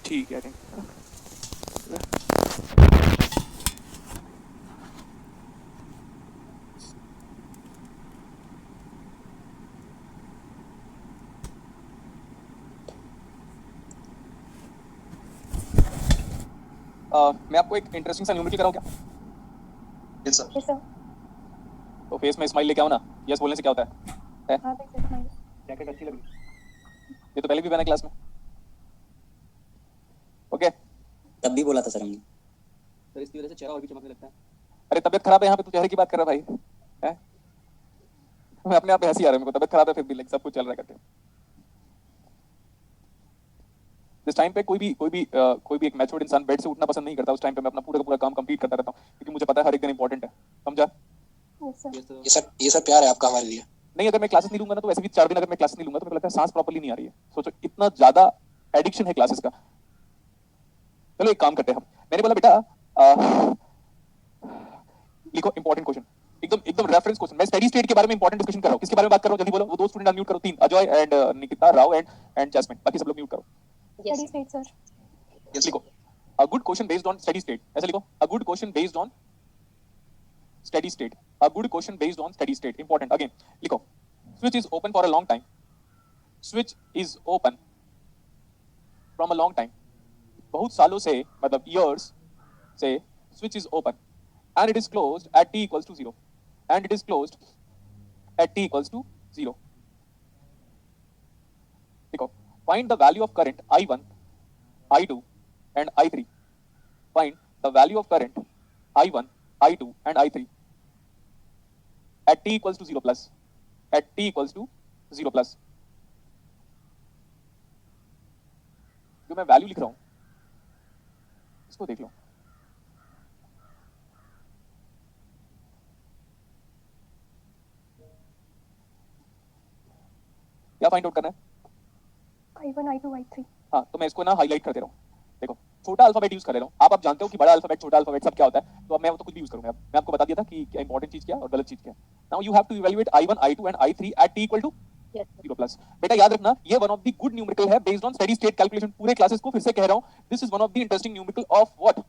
ठीक है। मैं आपको एक इंटरेस्टिंग सा न्यूमेरिकल कराऊं क्या? Yes sir. Yes sir. तो फेस में स्माइल लेके आओ ना। यस बोलने से क्या होता है? हाँ सर, स्माइल। जैकेट अच्छी लगी। ये तो पहले भी पहना क्लास में। ओके। तब भी बोला था सर हमने। सर इसकी वजह से चेहरा और भी चमकने लगता है। अरे तबियत खराब है यहाँ पे, तू चेहरे की बात कर रहा है भाई है? मैं अपने आप पे हंसी आ रहा है, मेरे को तबियत खराब है फिर भी लाइक सब कुछ चल रहा है करके। इस टाइम पे कोई भी एक मैच्योर्ड इंसान बेड से उठना पसंद नहीं करता। उस टाइम पे मैं अपना पूरा का पूरा काम कंप्लीट करता रहता हूँ क्योंकि मुझे पता है हर एक दिन इंपॉर्टेंट है। समझा? ये सर प्यार है आपका हमारे लिए। नहीं, अगर मैं क्लासेस नहीं लूंगा ना तो वैसे भी 4 दिन अगर मैं क्लासेस नहीं लूंगा तो मेरे को लगता है सांस प्रॉपर्ली नहीं आ रही है। सोचो इतना ज्यादा एडिक्शन है क्लासेस का। चलो एक काम करते हैं हम। मैंने बोला बेटा लिखो इंपॉर्टेंट क्वेश्चन, एकदम एकदम रेफरेंस क्वेश्चन। मैं स्टडी स्टेट के बारे में इंपॉर्टेंट डिस्कशन कर रहा हूं। किसके बारे में बात कर रहा हूं जल्दी बोलो। वो दो स्टूडेंट अनम्यूट करो, 3 Ajay and Nikita Rao and Jasmine. बाकी सब लोग म्यूट करो। Steady state sir. यस लिखो a good question based on steady state। ऐसे लिखो a good question based on steady state। a good question based on steady state important again। लिखो switch is open for a long time। switch is open from a long time। बहुत सालों से मतलब years से switch is open and it is closed at t equals to 0 and it is closed at t equals to 0। देखो find the value of current I1 I2 and I3। find the value of current I1 I2 and I3 at t equals to 0 plus at t equals to 0 plus। जो मैं value लिख रहा हूं इसको देख लो। क्या find out करना है? I1 I2 I3। हाँ तो मैं इसको ना हाईलाइट कर दे रहा हूँ। देखो छोटा अल्फाबेट यूज कर रहा हूँ। आप जानते हो कि बड़ा अल्फाबेट छोटा अल्फाबेट सब क्या होता है, तो अब मैं तो कुछ भी यूज करूंगा। मैं आपको बता दिया था कि क्या इंपॉर्टेंट चीज क्या है और गलत चीज क्या है। Now you have to evaluate I1 I2 and I3 at t equal to 0 plus. बेटा याद रखना ये one of the good numerical है based on steady state calculation. पूरे क्लासेस को फिर से कह रहा हूँ, this is one of the interesting numerical of what?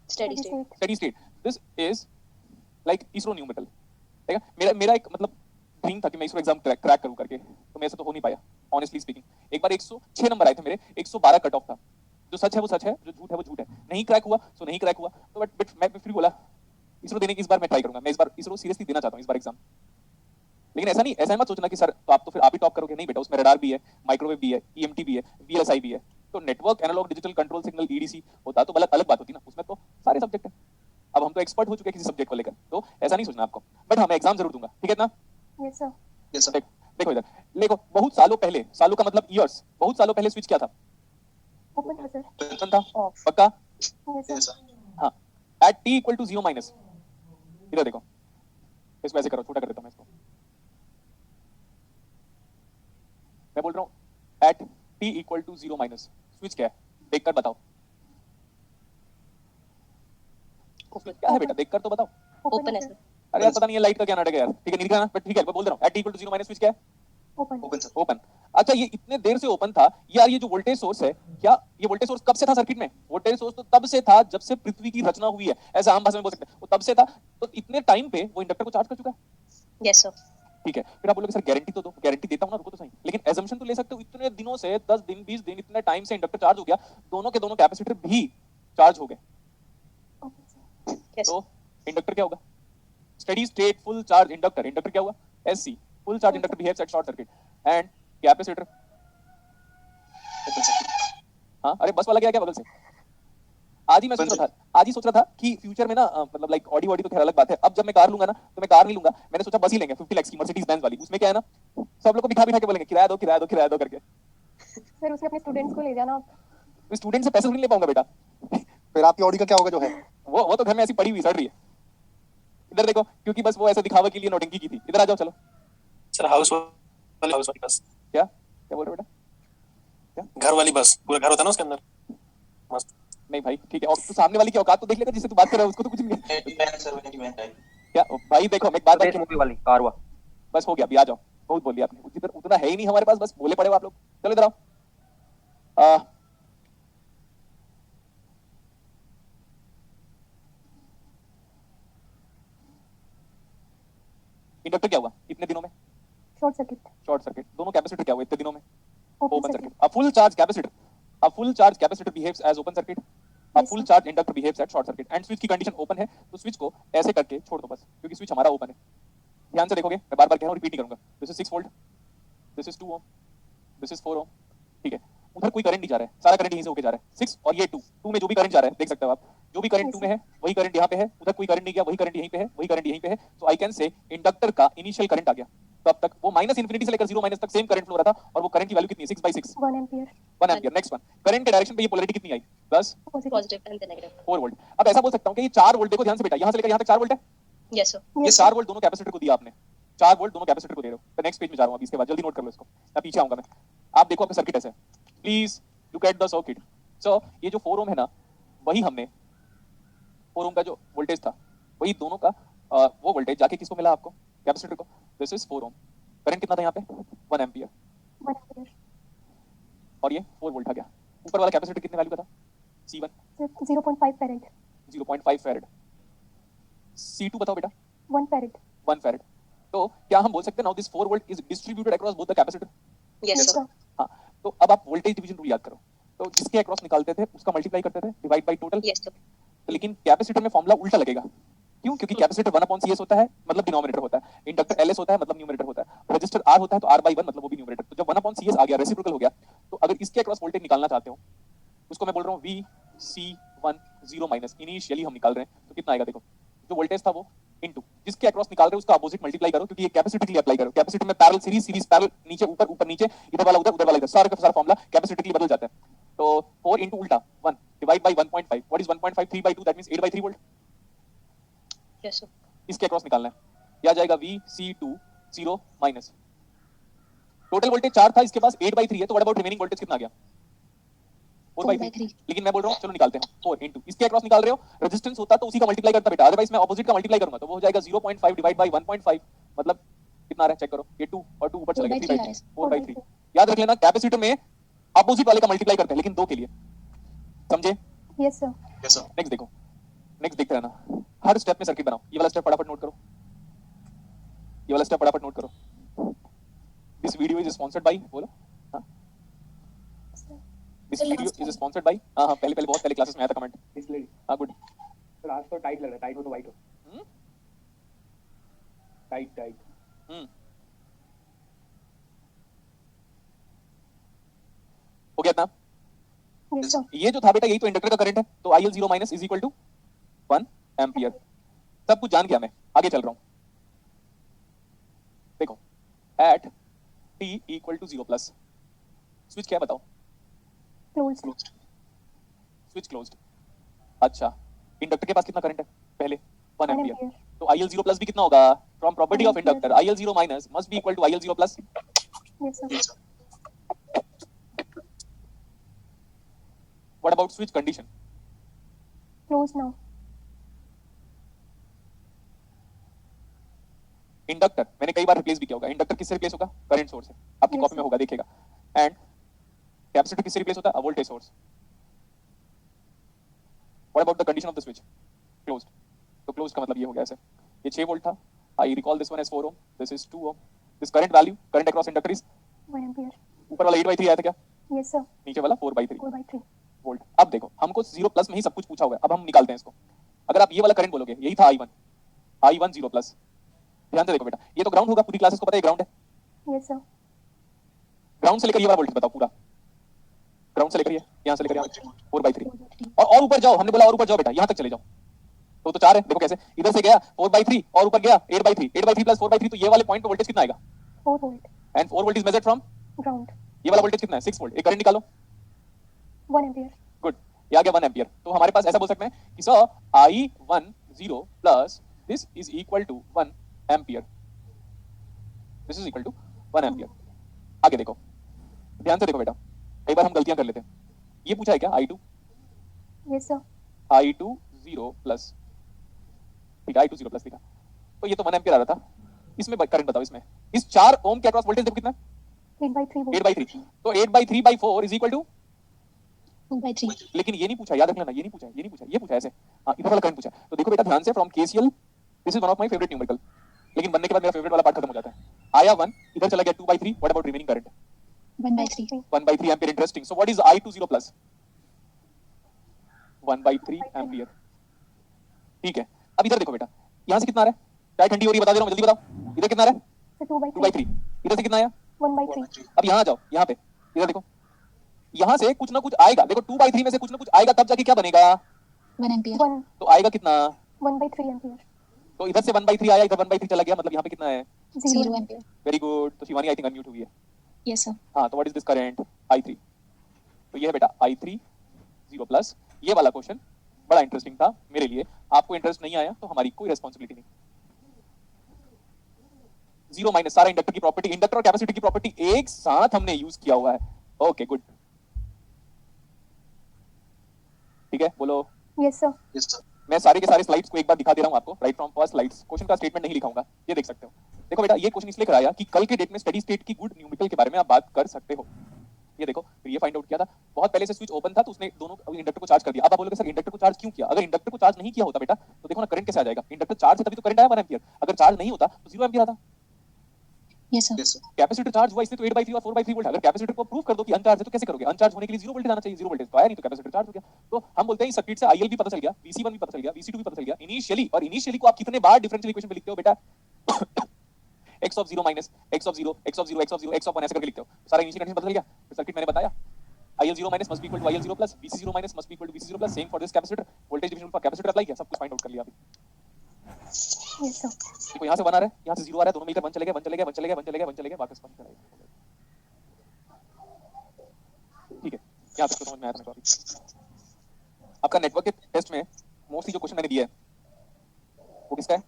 Study state. Steady state. This is like ISRO numerical. ठीक है, मेरा मेरा एक मतलब ड्रीम था कि मैं इसरो एग्जाम क्रैक करूं करके, तो मेरे से तो हो नहीं पाया ऑनेस्टली स्पीकिंग। एक बार 106 नंबर आए थे मेरे, 112 कट ऑफ था। जो सच है वो सच है, जो झूठ है वो झूठ है। नहीं क्रैक हुआ सो नहीं क्रैक हुआ। तो बट मैं फिर बोला इसरो देने की इस बार मैं ट्राई करूंगा। मैं इस बार इसरो सीरियसली देना चाहता हूं इस बार एग्जाम। लेकिन ऐसा नहीं, ऐसा मत सोचना कि सर तो आप तो फिर आप ही टॉप करोगे। नहीं बेटा, उसमें रडार भी है, माइक्रोवेव भी है, ईएमटी भी है, वीएलएसआई भी है। तो network analogue digital control signal EDC होता तो अलग अलग बात होती ना। उसमें तो सारे सब्जेक्ट है। अब हम तो एक्सपर्ट हो चुके हैं किसी सब्जेक्ट को लेकर, तो ऐसा नहीं सोचना आपको। बट हाँ मैं एग्जाम जरूर दूंगा, ठीक है ना? Yes sir. Yes sir. देखो इधर, देखो बहुत सालों पहले, सालों का मतलब ईयर्स, बहुत सालों पहले स्विच क्या था? ओपन था सर। ओपन था। ऑफ। पक्का? Yes yes sir. सर। हाँ। At T equal to 0 minus, इधर देखो, इसको ऐसे करो, छोटा कर देता हूँ मैं इसको। मैं बोल रहा हूँ at T equal to 0 minus switch क्या है देखकर बताओ। स्विच क्या है बेटा देखकर तो बताओ। ओपन है सर। अरे यार पता नहीं है लाइट का क्या नाटक है यार। ठीक है नहीं दिखाना, बट ठीक है मैं बोल रहा हूँ at T equal to 0 minus switch क्या है? ओपन। Open sir. ओपन। अच्छा ये इतने देर से ओपन था यार। ये जो वोल्टेज सोर्स है, क्या ये वोल्टेज सोर्स कब से था सर्किट में? वोल्टेज सोर्स तो तब से था जब से पृथ्वी की रचना हुई है, ऐसा आम भाषा में बोल सकते हैं। वो तब से था, तो इतने टाइम पे वो इंडक्टर को चार्ज कर चुका है। Yes sir. ठीक है, फिर आप बोलोगे सर गारंटी तो दो। गारंटी देता हूं ना, रुको तो सही। लेकिन एजम्पशन तो ले सकते हो इतने दिनों से, 10 दिन 20 दिन, इतने टाइम से इंडक्टर चार्ज हो गया, दोनों के दोनों कैपेसिटर भी चार्ज हो गए। तो इंडक्टर क्या होगा? Steady state full charge inductor. Inductor क्या हुआ? SC, full charge inductor behaves at short circuit. And capacitor, हाँ अरे बस वाला क्या बगल से। आज ही मैं सोच रहा था, आज ही सोच रहा था कि फ्यूचर में ना मतलब लाइक ऑडी वॉडी तो खैर अलग बात है। अब जब मैं कार लूंगा ना तो मैं कार नहीं लूंगा, मैंने सोचा बस ही लेंगे 50 लाख की मर्सिडीज बेंज वाली। उसमें क्या है ना, सब लोग को बिठा बिठा के बोलेंगे किराया दो किराया दो किराया दो करके। सर उसमें अपने स्टूडेंट्स को ले जाना। स्टूडेंट से पैसे नहीं ले पाऊंगा बेटा। फिर आपकी ऑडी का क्या होगा जो है? वो तो घर में ऐसी पड़ी हुई सड़ रही है। इधर देखो, क्योंकि बस वो ऐसे दिखावा के लिए नौटंकी की थी। इधर आ जाओ चलो। सर हाउस वाली बस। क्या क्या बोल रहे हो बेटा? घर वाली बस, पूरा घर होता है ना उसके अंदर, मस्त। नहीं भाई ठीक है, और तू सामने वाली की औकात तो देख लेगा जिससे तू बात कर रहा है, उसको तो कुछ नहीं। क्या भाई देखो मैं एक बात मूवी वाली कार हुआ। बस हो गया, अभी आ जाओ। बहुत बोल दिया आपने, उतना है ही नहीं हमारे पास, बस बोले पड़े हो आप लोग। चलो इधर आओ। इंडक्टर क्या हुआ इतने दिनों में? Short circuit, short circuit. दोनों कैपेसिटर क्या हुआ इतने दिनों में? Open open circuit, circuit. A full charge capacitor behaves as open circuit. A Yes, full sir. charge inductor behaves as short circuit. And switch की कंडीशन ओपन है तो switch को ऐसे करके छोड़ दो बस, क्योंकि स्विच हमारा ओपन है। ध्यान से देखोगे, मैं बार-बार कह रहा हूं, रिपीट नहीं करूंगा। This is 6 volt, this is 2 ohm, this is 4 ohm, ठीक है। उधर कोई करंट नहीं जा रहा है, सारा करंट यहीं से होके जा रहा है। 6 और ये 2 में जो भी करंट जा रहा है, देख सकते हो आप, जो भी करंट Yes, 2 में है वही करंट यहाँ पे है, उधर कोई करंट नहीं गया, वही करंट यहीं पे है, वही करंट यहीं पे है। तो आई कैन से इंडक्टर का इनिशियल करंट आ गया। तो अब तक वो माइनस इंफिनिटी से लेकर 0 माइनस तक सेम करंट फ्लो रहा था, और वो करंट की वैल्यू कितनी है? 6/6, 1 ampere, 1 ampere. Next one, current के डायरेक्शन पे ये पोलैरिटी कितनी आई? Plus positive, positive and negative. 4 volt. अब ऐसा बोल सकता हूं कि ये 4 वोल्ट, देखो ध्यान से बेटा, यहां से लेकर यहां तक 4 वोल्ट है। Yes sir. ये 4 वोल्ट दोनों कैपेसिटर को दिया आपने, 4 वोल्ट दोनों कैपेसिटर को दे रहे हो। तो नेक्स्ट पेज में जा रहा हूं अभी, इसके बाद जल्दी नोट कर लो इसको, मैं पीछे आऊंगा मैं। आप देखो आपका सर्किट ऐसे है, please look at the circuit. So ये जो 4 ओम है ना, वही हमने 4 ओम का जो वोल्टेज था, वही दोनों का वो वोल्टेज जाके किसको मिला आपको? कैपेसिटर को। This is 4 Om. करंट कितना था यहाँ पे? 1 एम्पियर। 1 एम्पियर, और ये 4 वोल्ट आ गया। ऊपर वाला कैपेसिटर कितने वैल्यू का था? C1 0.5 farad, 0.5 farad. C2 बताओ बेटा? 1 फैरेड, 1 फैरेड। तो क्या हम बोल सकते हैं now this 4 volt is distributed across both the capacitor? Yes Yes, sir. sir. हाँ, तो अब आप वोल्टेज डिवीजन रूल याद करो। तो जिसके अक्रॉस निकालते थे उसका मल्टीप्लाई करते थे, divide by total. Yes sir. तो लेकिन कैपेसिटर में फॉर्मूला उल्टा लगेगा। क्यों? क्योंकि कैपेसिटर 1/CS होता है, मतलब डिनोमिनेटर होता है। इंडक्टर LS होता है, मतलब न्यूमरेटर होता है। रजिस्टर R होता है तो R/1, मतलब वो भी न्यूमरेटर। तो जब 1/CS आ गया, रेसिप्रोकल हो गया, तो अगर इसके अक्रॉस वोल्टेज निकालना चाहते हो, उसको मैं बोल रहा हूँ VC1 0 माइनस, इनिशियली हम निकाल रहे हैं, तो कितना आएगा? देखो, जो वोल्टेज था वो इनटू जिसके अक्रॉस निकाल रहे हो उसका अपोजिट मल्टीप्लाई करो, क्योंकि ये कैपेसिटर के लिए अप्लाई करो। कैपेसिटर में पैरेलल सीरीज, सीरीज पैरेलल, नीचे ऊपर, ऊपर नीचे, इधर वाला उधर, उधर वाला इधर, सारा का सारा फॉर्मूला कैपेसिटर के लिए बदल जाता है। तो 4 इनटू उल्टा 1 divide by 1.5, what is 1.5? 3/2, that means 8/3 volt. Yes sir. इसके अक्रॉस निकालना है, क्या आ जाएगा? VC2 0 माइनस, टोटल वोल्टेज 4 था, इसके पास 8/3 है, तो व्हाट अबाउट रिमेनिंग वोल्टेज कितना आ गया? 4/3। लेकिन मैं बोल रहा हूँ, चलो निकालते हैं। 4 इनटू इसके अक्रॉस निकाल रहे हो, रेजिस्टेंस होता तो उसी का मल्टीप्लाई करता बेटा, अदरवाइज मैं ऑपोजिट का मल्टीप्लाई करूंगा तो वो हो जाएगा 0.5 डिवाइड बाय 1.5, मतलब कितना आ रहा है? चेक करो, ये 2 और 2 ऊपर चला गया, 3/3, 4/3। याद रख लेना, कैपेसिटर में अपोजिट वाले का मल्टीप्लाई करते हैं, लेकिन 2 के लिए, समझे? Yes, sir. Yes sir. Next देखो, नेक्स्ट देखते रहना, हर स्टेप में सर्किट बनाओ। ये वाला स्टेप फटाफट नोट करो, ये वाला स्टेप फटाफट नोट करो। This video is sponsored by, बोलो हाँ, this video is sponsored by, हाँ हाँ, पहले बहुत पहले क्लासेस में आया था कमेंट, इसलिए हाँ गुड। सर आज तो टाइट लग रहा है, टाइट हो तो वाइट हो, टाइट टाइट। हो गया ना? Yes, sir. ये जो था बेटा, यही तो इंडक्टर का करंट है, तो IL 0 minus is equal to 1 ampere. सब कुछ जान गया, मैं आगे चल रहा हूं। देखो, at t equal to 0 plus, switch क्या है बताओ? Closed. Switch closed. अच्छा, इंडक्टर के पास कितना करंट है? पहले 1 1 एम्पियर, एम्पियर. तो IL 0 प्लस भी कितना होगा? From property of 1 ampere. Inductor, IL 0 minus must be equal to IL 0 plus. Yes, sir. What about switch condition? Closed now. Inductor मैंने कई बार रिप्लेस भी किया होगा। इंडक्टर किससे रिप्लेस होगा? करंट सोर्स से, आपकी Yes, कॉपी में sir. होगा, देखिएगा। एंड कैपेसिटर किससे रिप्लेस होता है? Voltage source. What about the condition of the switch? Closed. तो क्लोज्ड का मतलब ये हो गया ऐसे, ये 6 वोल्ट था, I recall this one as 4 ohm, this is 2 ohm, this current value, current across inductor is 1 ampere. ऊपर वाला 8/3 आया था क्या? Yes, sir. नीचे वाला 4/3 4/3. वोल्ट। अब देखो, हमको 0 प्लस में ही सब कुछ पूछा हुआ है, अब हम निकालते हैं इसको। अगर आप ये वाला करंट बोलोगे, यही था I1 0 प्लस, ध्यान से देखो बेटा, ये तो ग्राउंड होगा, पूरी क्लासेस को पता है ग्राउंड है। Yes, sir. ग्राउंड से लेकर ये वाला वोल्टेज बताओ पूरा, ग्राउंड से लेकर ये, यहाँ से लेकर यहाँ 4/3, 4/3. और ऊपर जाओ, हमने बोला और ऊपर जाओ बेटा, यहाँ तक चले जाओ, तो 4 है। देखो कैसे, इधर से गया 4/3 और ऊपर गया 8/3, 8/3 प्लस 4/3, तो ये वाले पॉइंट पे वोल्टेज कितना आएगा? 4 volt. And 4 volt is measured from, Ground. ये वाला वोल्टेज कितना है? 6 वोल्ट। एक करंट निकालो, 1 एम्पियर. गुड, ये आ गया 1 एम्पियर। तो हमारे पास ऐसा बोल सकते हैं कि sir I10 plus this is equal to 1 ampere, this is equal to 1 ampere. आगे देखो, ध्यान से देखो बेटा, कई बार हम गलतियां कर लेते हैं। ये पूछा है क्या? I2 Yes, sir. 0 प्लस, ठीक है, I2 0 प्लस लिखा, तो ये तो 1 एम्पियर आ रहा था। इसमें करंट बताओ, इसमें इस 4 ओम के अक्रॉस वोल्टेज देखो कितना है? 8/3 volt. 8/3, तो 8/3/4 इज इक्वल टू, 2/3. लेकिन ये नहीं पूछा, याद रख लेना, ये नहीं पूछा, ये पूछा ऐसे। हाँ, इधर वाला करंट पूछा। तो देखो बेटा ध्यान से, from KCL, this is one of my favourite numerical. लेकिन बनने के बाद मेरा फेवरेट वाला पार्ट खत्म हो जाता है. आया 1, इधर चला गया 2/3. What about remaining current? 1/3. 1/3 ampere. Interesting. So what is I20 plus? 1/3 ampere. ठीक है. अब इधर देखो बेटा, यहाँ से कितना आ रहा है? चाय ठंडी हो रही है, बता दे रहा हूँ, जल्दी बताओ. इधर कितना आ रहा है? So 2/3. 2/3. इधर से कितना आया? 1/3. अब यहाँ आ जाओ, यहाँ पे इधर देखो, यहाँ से कुछ ना कुछ आएगा. देखो 2/3 में से कुछ ना कुछ आएगा, तब जाके क्या बनेगा? 1 ampere. 1 तो आएगा कितना? 1/3 एम्पीयर. तो इधर से 1/3 आया, इधर 1/3 चला गया, मतलब यहाँ पे कितना है? 0 ampere. Very good. तो शिवानी आई थिंक अनम्यूट हुई है. Yes, sir. हाँ, तो what is this current? I3. तो ये है बेटा I3 0 प्लस. ये वाला क्वेश्चन बड़ा इंटरेस्टिंग था मेरे लिए. आपको इंटरेस्ट नहीं आया तो हमारी कोई रेस्पॉन्सिबिलिटी नहीं. 0 माइनस सारा इंडक्टर की प्रॉपर्टी, इंडक्टर और कैपेसिटर की प्रॉपर्टी एक साथ हमने यूज किया हुआ है. Okay good. ठीक है, बोलो. Yes sir. Yes sir. मैं सारे के सारे स्लाइड्स को एक बार दिखा दे रहा हूं आपको. Right from first slides. Question का स्टेटमेंट नहीं लिखाऊंगा, ये देख सकते हो. देखो बेटा, ये क्वेश्चन इसलिए कराया कि कल के डेट में स्टेडी स्टेट की गुड न्यूमेरिकल के बारे में आप बात कर सकते हो. ये देखो, फिर ये फाइंड आउट किया था. बहुत पहले से स्विच ओपन था तो उसने दोनों इंडक्टर को चार्ज कर दिया. अब आप बोलोगे सर इंडक्टर को चार्ज क्यों किया? अगर इंडक्टर को चार्ज नहीं किया होता बेटा तो देखो ना करंट कैसे आ जाएगा. इंडक्टर चार्ज है तभी तो करंट आया 1 एम्पीयर. अगर चार्ज नहीं होता तो 0 एम्पीयर आता. Yes, sir. Yes sir. Capacitor charge हुआ इसलिए तो 8/3 और 4/3 वोल्ट. अगर कैपेसिटर को प्रूव कर दो कि अनचार्ज है तो कैसे करोगे? अनचार्ज होने के लिए 0 वोल्टेज आना चाहिए. 0 वोल्टेज तो आया नहीं, तो कैपेसिटर चार्ज हो गया. तो हम बोलते हैं इस सर्किट से IL भी पता चल गया, VC1 भी पता चल गया, VC2 भी पता चल गया इनिशियली. और इनिशियली को आप कितने बार डिफरेंशियल इक्वेशन में लिखते हो बेटा? x of 0 minus x of 0 x of 0 x of 0 x of 1 ऐसे करके लिखते हो. सारा इनिशियल कंडीशन पता चल गया. फिर सर्किट मैंने बताया, IL0 minus must be equal to IL0 plus, VC0 minus must be equal to VC0 plus. Same for this capacitor. Voltage division for capacitor apply किया, सब कुछ फाइंड आउट कर लिया. अभी Yes sir. देखो यहाँ से 1 आ रहा है, यहाँ से 0 आ रहा है, दोनों मिलकर 1 चले गए, 1 चले गए, 1 चले गए, 1 चले गए, 1 चले गए, वापस 1 चले गए. ठीक है, यहाँ तक तो समझ में आया तुम्हें. आपका नेटवर्क के टेस्ट में मोस्टली जो क्वेश्चन मैंने दिया है वो किसका है?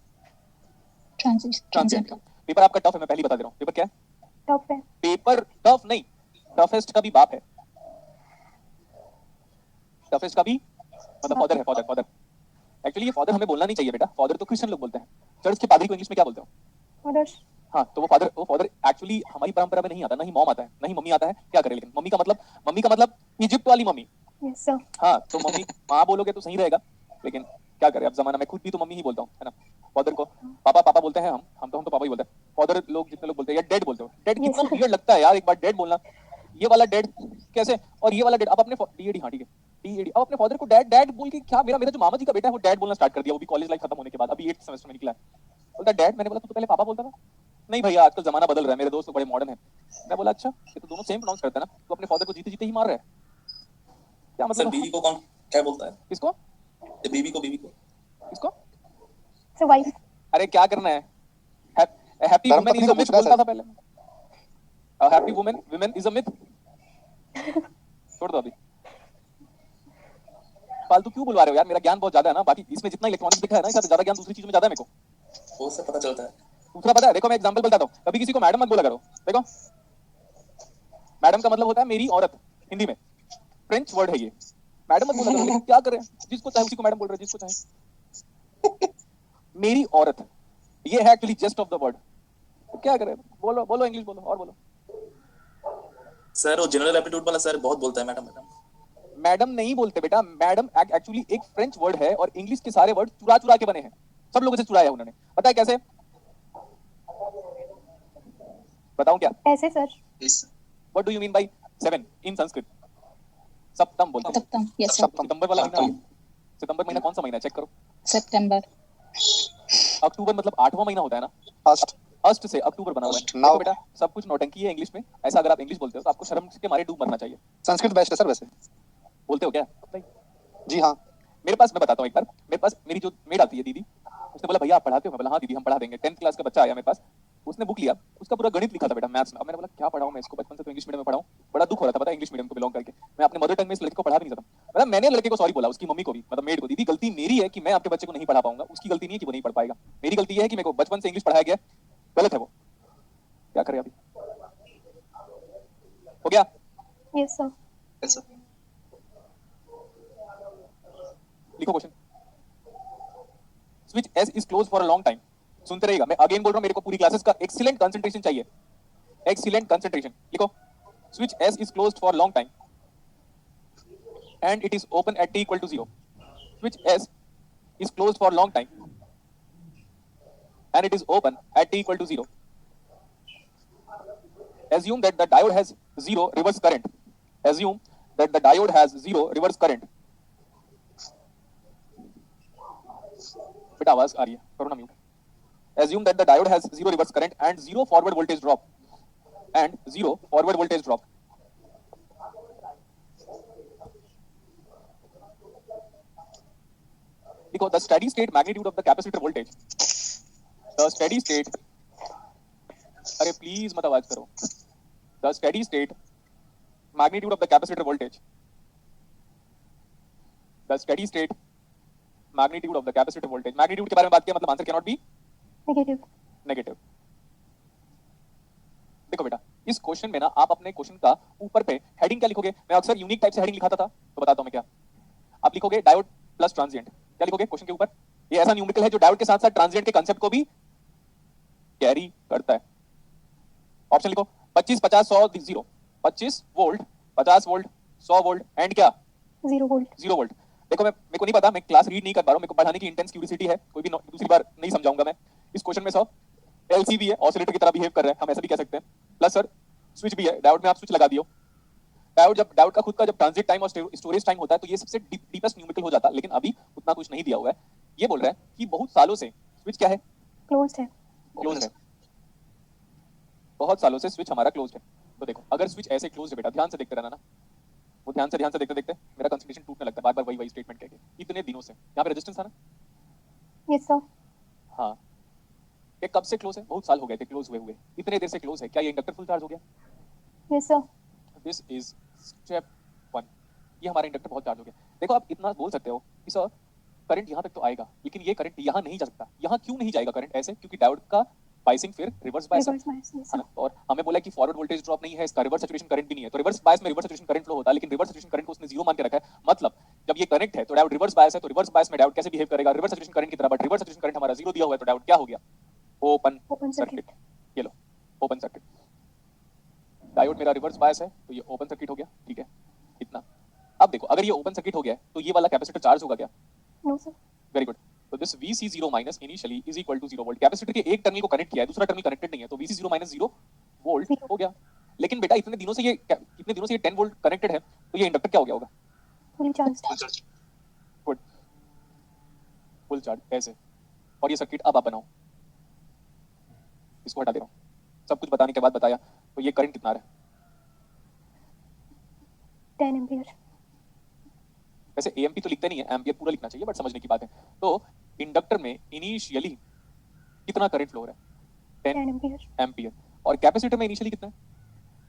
Transient. पेपर आपका टफ है, मैं पहले ही बता दे रहा हूँ. पेपर क्या है? Top है. पेपर टफ नहीं, टफेस्ट का भी बाप है. टफेस्ट का भी मतलब फादर है. फादर एक्चुअली ये फादर हमें बोलना नहीं चाहिए बेटा. फादर तो क्रिश्चियन लोग बोलते हैं. चर्च के पादरी को इंग्लिश में क्या बोलते हो? Fathers. हाँ, तो वो फादर एक्चुअली हमारी परंपरा में नहीं आता. ना ही मॉम आता है, ना ही मम्मी आता है. क्या करे, लेकिन मम्मी का मतलब इजिप्ट वाली मम्मी. Yes sir. हाँ, तो मम्मी माँ बोलोगे तो सही रहेगा, लेकिन क्या करे अब जमाना में. खुद भी तो मम्मी ही बोलता हूँ, है ना. फादर को पापा बोलते हैं. हम तो पापा ही बोलते हैं. फादर लोग जितने लोग बोलते हैं या डैड बोलते हो. डैड Yes, कितना sir. वियर्ड लगता है यार एक बार डैड बोलना. ये वाला डैड कैसे, और ये वाला डैड. अब अपने डीएडी, हाँ ठीक है डीएडी, अब अपने फादर को डैड बोल के क्या. मेरा जो मामा जी का बेटा है वो डैड बोलना स्टार्ट कर दिया, वो भी कॉलेज लाइफ खत्म होने के बाद. अभी 8th सेमेस्टर में निकला है, बोलता डैड. मैंने बोला तू तो पहले पापा बोलता था. नहीं भैया, आजकल जमाना बदल रहा है, मेरे दोस्त लोग बड़े मॉडर्न हैं. मैं बोला अच्छा, ये तो दोनों सेम प्रोनाउंस करते हैं ना. तो अपने फादर को जीते जीते ही मार रहे हैं. क्या सर मतलब? बीवी को कौन क्या बोलता है? किसको? बीवी को किसको? So wife. अरे क्या करना है? हैप्पी वुमन धर्मपत्नी इज अ को मिथ पूछना है बोलता सर. था पहले. Happy woman is a myth. छोड़ दो अभी, फालतू क्यों बुलवा रहे हो यार. मेरा ज्ञान बहुत ज्यादा है ना. बाकी इसमें जितना इलेक्ट्रॉनिक्स दिखा है ना, इससे ज्यादा ज्ञान दूसरी चीजों में ज्यादा है मेरे को. वो से पता चलता है. दूसरा पता है, देखो मैं एग्जांपल बताता हूँ. कभी किसी को मैडम मत बोला करो. देखो मैडम का मतलब होता है मेरी औरत. हिंदी में फ्रेंच वर्ड है ये. मैडम मत बोला करो. लेकिन क्या करें, जिसको चाहे उसी को मैडम बोल रहे हैं, जिसको चाहे. मेरी औरत, ये है actually just of the word. क्या करें, बोलो इंग्लिश बोलो और बोलो. सर वो जनरल एप्टीट्यूड वाला सर बहुत बोलता है मैडम. मैडम नहीं बोलते बेटा. मैडम एक्चुअली एक फ्रेंच वर्ड है और इंग्लिश के सारे वर्ड चुरा के बने हैं. सब लोगों से चुराया उन्होंने. पता है कैसे? बताऊं क्या? ऐसे sir. What do you mean by 7 इन संस्कृत? सप्तम बोलते हैं. Septum. Yes, sir. सितंबर वाला महीना. सितंबर महीना कौन सा महीना है, चेक करो. September. अक्टूबर मतलब 8वां महीना होता है ना. फर्स्ट. अष्ट से अक्टूबर बना हुआ है. Now- देखो बेटा, सब कुछ नौटंकी है इंग्लिश में. ऐसा अगर आप इंग्लिश बोलते हो तो आपको शर्म के मारे डूब मरना चाहिए. संस्कृत बेस्ट है सर वैसे. बोलते हो क्या भाई? जी हाँ. मेरे पास, मैं बताता हूँ एक बार. मेरे पास मेरी जो मेड आती है दीदी, उसने बोला भैया आप पढ़ाते हो? मैं बोला हाँ दीदी हम पढ़ा देंगे. 10th क्लास का बच्चा आया मेरे पास, उसने बुक लिया, उसका पूरा गणित लिखा था बेटा मैथ्स में. अब मैंने बोला क्या पढ़ाऊं मैं इसको, बचपन से तो इंग्लिश मीडियम में पढ़ाऊं. बड़ा दुख हो रहा था पता है इंग्लिश मीडियम को बिलोंग करके. मैं अपने मदर टंग में इस लड़के को पढ़ा भी नहीं सकता. मतलब मैंने लड़के को सॉरी बोला, उसकी मम्मी को भी, मतलब मेड को. दीदी गलती मेरी है कि मैं आपके बच्चे को नहीं पढ़ा पाऊंगा. उसकी गलती नहीं है कि वो नहीं पढ़ पाएगा. मेरी गलती है कि मेरे को बचपन से इंग्लिश पढ़ाया गया. गलत है वो. क्या करें अभी? हो गया? Yes sir. लिखो question. Switch S is close for a long time. सुनते रहिएगा, मैं अगेन बोल रहा हूं, मेरे को पूरी क्लासेस का एक्सीलेंट कंसंट्रेशन चाहिए. Excellent concentration. लिखो. Switch S is closed for long time and it is open at t equal to 0. Switch S is closed for long time and it is open at t equal to 0. Assume that the diode has zero reverse current. Assume that the diode has zero reverse current. बेटा आवाज आ रही है, करो ना mute. Assume that the diode has zero reverse current and zero forward voltage drop. And zero forward voltage drop. देखो, the steady state magnitude of the capacitor voltage. The steady state. अरे please मत आवाज करो. The steady state magnitude of the capacitor voltage. The steady state magnitude of the capacitor voltage. Magnitude के बारे में बात किया, मतलब answer cannot be Negative. Negative. देखो बेटा, इस क्वेश्चन में ना आप अपने क्वेश्चन का ऊपर पे हेडिंग क्या लिखोगे? मैं अक्सर यूनिक टाइप से हेडिंग लिखाता था, तो बताता हूं मैं क्या. आप लिखोगे डायोड प्लस ट्रांजिएंट. क्या लिखोगे क्वेश्चन के ऊपर? ये ऐसा न्यूमेरिकल है जो डायोड के साथ साथ ट्रांजिएंट के कांसेप्ट को भी कैरी करता है. ऑप्शन लिखो 25 50 100 0. 25 वोल्ट, 50 वोल्ट, 100 वोल्ट एंड क्या? 0 volt. 0 वोल्ट. देखो, मेरे को नहीं पता, मैं क्लास रीड नहीं कर पा रहा हूं, मेरे को पढ़ाने की इंटेंस क्यूरियोसिटी है, कोई भी दूसरी बार नहीं समझाऊंगा मैं. इस क्वेश्चन में सर एलसीबी है, ऑसिलेटर की तरह बिहेव कर रहा है, हम ऐसा भी कह सकते हैं. प्लस सर स्विच भी है, डायोड में आप स्विच लगा दियो. डायोड का खुद का जब ट्रांजिट टाइम और स्टोरेज टाइम होता है तो ये सबसे डीपेस्ट न्यूमेरिकल हो जाता है, लेकिन अभी उतना कुछ नहीं दिया हुआ है. ये बोल रहा है कि बहुत सालों से स्विच क्या है? Closed है. क्लोज है. बहुत सालों से स्विच हमारा क्लोज है. तो देखो, अगर स्विच ऐसे क्लोज है बेटा, ध्यान से देखते रहना ना, वो ध्यान से देखते देखते मेरा कंसंट्रेशन टूटने लगता है, बार बार वही स्टेटमेंट कह के इतने दिनों से. यहाँ पे रेजिस्टेंस था ना? Yes sir. हाँ. ये कब से क्लोज है? बहुत साल हो गए थे क्लोज हुए, इतने देर से क्लोज है. क्या ये इंडक्टर फुल चार्ज हो गया? Yes sir. This is step 1. ये हमारा इंडक्टर बहुत चार्ज हो गया. देखो, आप इतना बोल सकते हो कि सर करंट यहाँ तक तो आएगा, लेकिन ये करंट यहाँ नहीं जा सकता. यहाँ क्यों नहीं जाएगा करंट? ऐसे क्योंकि डायोड का बायसिंग फिर रिवर्स बायस है. Reverse bias. Yes है sir. ना? और हमें बोला कि फॉरवर्ड वोल्टेज ड्रॉप नहीं है, इसका रिवर्स सैचुरेशन करंट भी नहीं है. तो रिवर्स बायस में रिवर्स सैचुरेशन करंट फ्लो होता है, लेकिन रिवर्स सैचुरेशन करंट को उसने जीरो मान के रखा है. मतलब जब ये कनेक्ट है तो डायोड रिवर्स बायस है, तो रिवर्स बायस में डायोड कैसे बिहेव करेगा? रिवर्स सैचुरेशन करंट की तरह. बट रिवर्स सैचुरेशन करंट हमारा जीरो दिया हुआ है, तो डायोड क्या हो गया? Open Open circuit. circuit. ये लो, ओपन सर्किट. डायोड मेरा रिवर्स बायस है, तो ये ओपन सर्किट हो गया. ठीक है, इतना. अब देखो, अगर ये ओपन सर्किट हो गया तो ये वाला कैपेसिटर चार्ज होगा क्या? No sir. Very good. तो this VC0 minus initially is equal to 0 volt. Capacitor के एक टर्मिनल को कनेक्ट किया है, दूसरा टर्मिनल कनेक्टेड नहीं है, तो VC0 माइनस 0 वोल्ट Zero. हो गया. लेकिन बेटा इतने दिनों से ये 10 वोल्ट कनेक्टेड है, तो ये इंडक्टर क्या हो गया होगा? Fully charged. Good. Full charge ऐसे. और ये सर्किट अब आप बनाओ. इसको हटा दे रहा हूं. सब कुछ बताने के बाद बताया, तो ये करंट कितना आ रहा है? 10 ampere. वैसे एएमपी तो लिखते नहीं है, एम्पियर पूरा लिखना चाहिए, बट समझने की बात है. तो इंडक्टर में इनिशियली कितना करंट फ्लो हो रहा है? 10 ampere. एम्पियर. और कैपेसिटर में इनिशियली कितना है?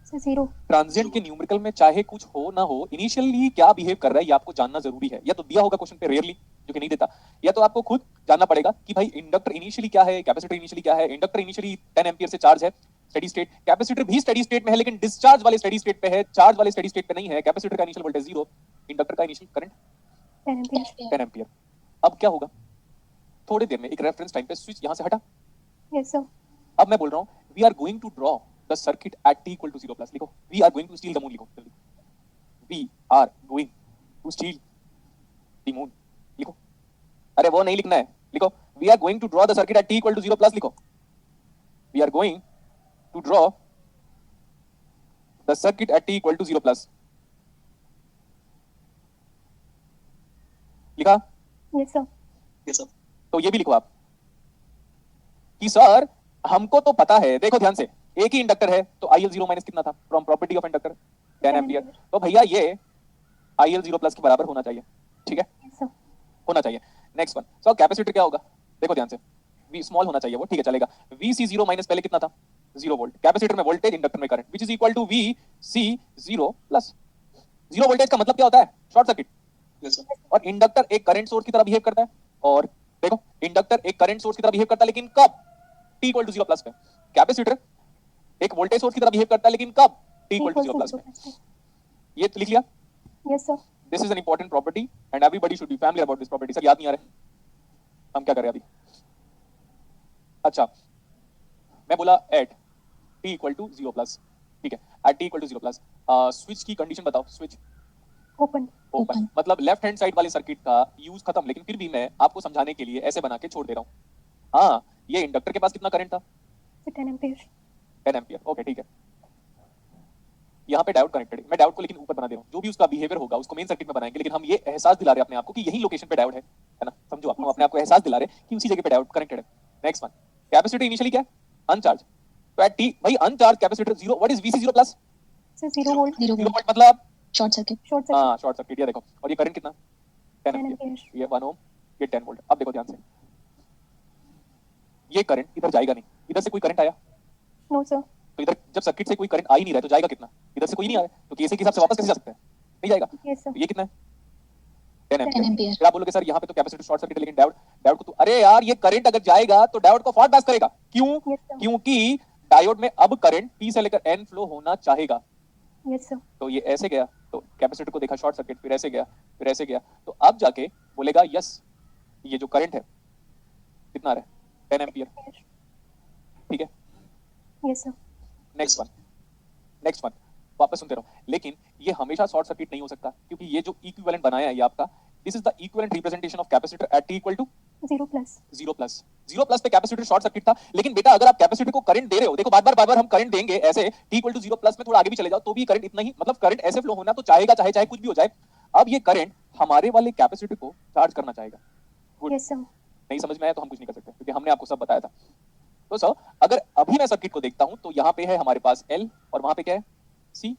So 0. ट्रांजिएंट के न्यूमेरिकल में चाहे कुछ हो ना हो, इनिशियली क्या बिहेव कर रहा है ये आपको जानना जरूरी है. या तो दिया होगा क्वेश्चन पे रेयरली, जो कि नहीं देता, या तो आपको खुद जानना पड़ेगा कि भाई इंडक्टर इनिशियली क्या है, कैपेसिटर इनिशियली क्या है. इंडक्टर इनिशियली 10 एम्पियर से चार्ज है, स्टेडी स्टेट. कैपेसिटर भी स्टेडी स्टेट में है, लेकिन डिस्चार्ज वाले स्टेडी स्टेट पे है, चार्ज वाले स्टेडी स्टेट पे नहीं है. कैपेसिटर का इनिशियल वोल्टेज 0, इंडक्टर का इनिशियल करंट 10 ampere. 10 एम्पियर. अब क्या होगा? थोड़ी देर में एक रेफरेंस टाइम पे स्विच यहां से हटा. Yes sir. अब मैं बोल रहा हूं we are going to draw the circuit at t equal to 0 plus. लिखो, we are going to steal the moon. लिखो जल्दी, we are going to steal the moon. लिखो. अरे वो नहीं लिखना है, लिखो we are going to draw the circuit at t equal to 0 plus. लिखो, we are going to draw the circuit at t equal to 0 plus. लिखा? Yes sir. Yes, sir. तो ये भी लिखो आप कि सर हमको तो पता है. देखो ध्यान से, एक ही इंडक्टर है, तो IL0 माइनस कितना था from property of inductor? 10 ampere. तो भैया ये IL0 प्लस के बराबर होना चाहिए. ठीक है, Yes sir. होना चाहिए. नेक्स्ट वन, सो कैपेसिटर क्या होगा? देखो ध्यान से, V स्मॉल होना चाहिए वो. ठीक है, चलेगा. VC0 माइनस पहले कितना था? 0 वोल्ट. कैपेसिटर में वोल्टेज, इंडक्टर में current, which is equal to VC0 plus. 0 voltage का मतलब क्या होता है? Short circuit. Yes, sir. और इंडक्टर एक करंट सोर्स की तरह बिहेव करता है. और देखो, इंडक्टर एक करंट सोर्स की तरह बिहेव करता है, लेकिन कब? t इक्वल टू 0 प्लस पे. कैपेसिटर एक वोल्टेज सोर्स की तरह बिहेव करता है, लेकिन कब? t इक्वल टू 0 प्लस पे. ये तो लिख लिया. Yes sir. This is an important property and everybody should be familiar about this property. Sir याद नहीं आ रहा है, हम क्या कर रहे हैं अभी? अच्छा, मैं बोला at t equal to 0 plus. ठीक है, at t equal to 0 plus. Switch की कंडीशन बताओ. Switch Open. ओपन, मतलब लेफ्ट हैंड साइड वाले सर्किट का यूज खत्म, लेकिन फिर भी मैं आपको समझाने के लिए ऐसे बना के छोड़ दे रहा हूँ. हाँ, ये इंडक्टर के पास कितना करंट था? 10 एम्पियर 10 एम्पियर। ओके ठीक है, यहाँ पे डायोड कनेक्टेड है। मैं डायोड को लेकिन ऊपर बना दे रहा हूँ, जो भी उसका बिहेवियर होगा उसको मेन सर्किट में बनाएंगे, लेकिन हम ये एहसास दिला रहे हैं अपने आप को कि यही लोकेशन पे डायोड है ना, समझो आप, हम अपने आप को एहसास दिला रहे हैं कि उसी जगह पे डायोड कनेक्टेड है। नेक्स्ट वन, कैपेसिटर इनिशियली क्या है? अनचार्ज। तो एट टी भाई अनचार्ज capacitor 0, what is VC 0 plus? Sir 0 volt 0 0 volt. Volt मतलब Short circuit. शॉर्ट सर्किट हाँ शॉर्ट सर्किट। ये देखो, और ये करंट कितना? 10 10 एम्पियर। एम्पियर ये 1 ओम, ये 10 वोल्ट। अब देखो ध्यान से, ये करंट इधर जाएगा नहीं, इधर से कोई करंट आया नो सर तो इधर जब सर्किट से कोई करंट आ ही नहीं रहा है तो जाएगा कितना? इधर से कोई नहीं आया तो केसी के हिसाब से वापस कैसे जा सकता है? नहीं जाएगा। यस सर तो ये कितना है? 10 10 एम्पियर। ampere. फिर आप बोलोगे सर यहाँ पे तो कैपेसिटर शॉर्ट सर्किट है, लेकिन डायोड डायोड को तो, अरे यार ये करंट अगर जाएगा तो डायोड को फॉरवर्ड पास करेगा। क्यों? यस सर क्योंकि डायोड में अब करंट P से लेकर N फ्लो होना चाहेगा। यस सर तो ये ऐसे गया तो कैपेसिटर को देखा शॉर्ट सर्किट, फिर ऐसे गया, फिर ऐसे गया, तो अब जाके बोलेगा यस ये जो करंट है कितना आ रहा है? 10 एम्पियर। ठीक है, yes sir next one, next one, वापस सुनते रहो। लेकिन ये हमेशा शॉर्ट सर्किट नहीं हो सकता, क्योंकि ये जो इक्विवेलेंट बनाया है ये आपका, this is the equivalent representation of capacitor at T equal to 0 plus 0 plus. 0 plus पे कैपेसिटर शॉर्ट सर्किट था, लेकिन बेटा अगर आप कैपेसिटर को करंट दे रहे हो, देखो बार बार हम करंट देंगे ऐसे, टी इक्वल टू 0 प्लस में थोड़ा आगे भी चले जाओ तो भी करंट इतना ही, मतलब करंट ऐसे फ्लो होना तो चाहेगा, चाहे चाहे कुछ भी हो जाए। अब ये करंट हमारे वाले कैपेसिटर को चार्ज करना चाहेगा। Good. यस सर नहीं समझ में आया तो हम कुछ नहीं कर सकते, क्योंकि हमने आपको सब बताया था। तो सर अगर अभी मैं सर्किट को देखता हूं तो यहाँ पे है हमारे पास L और वहां पे क्या है? C।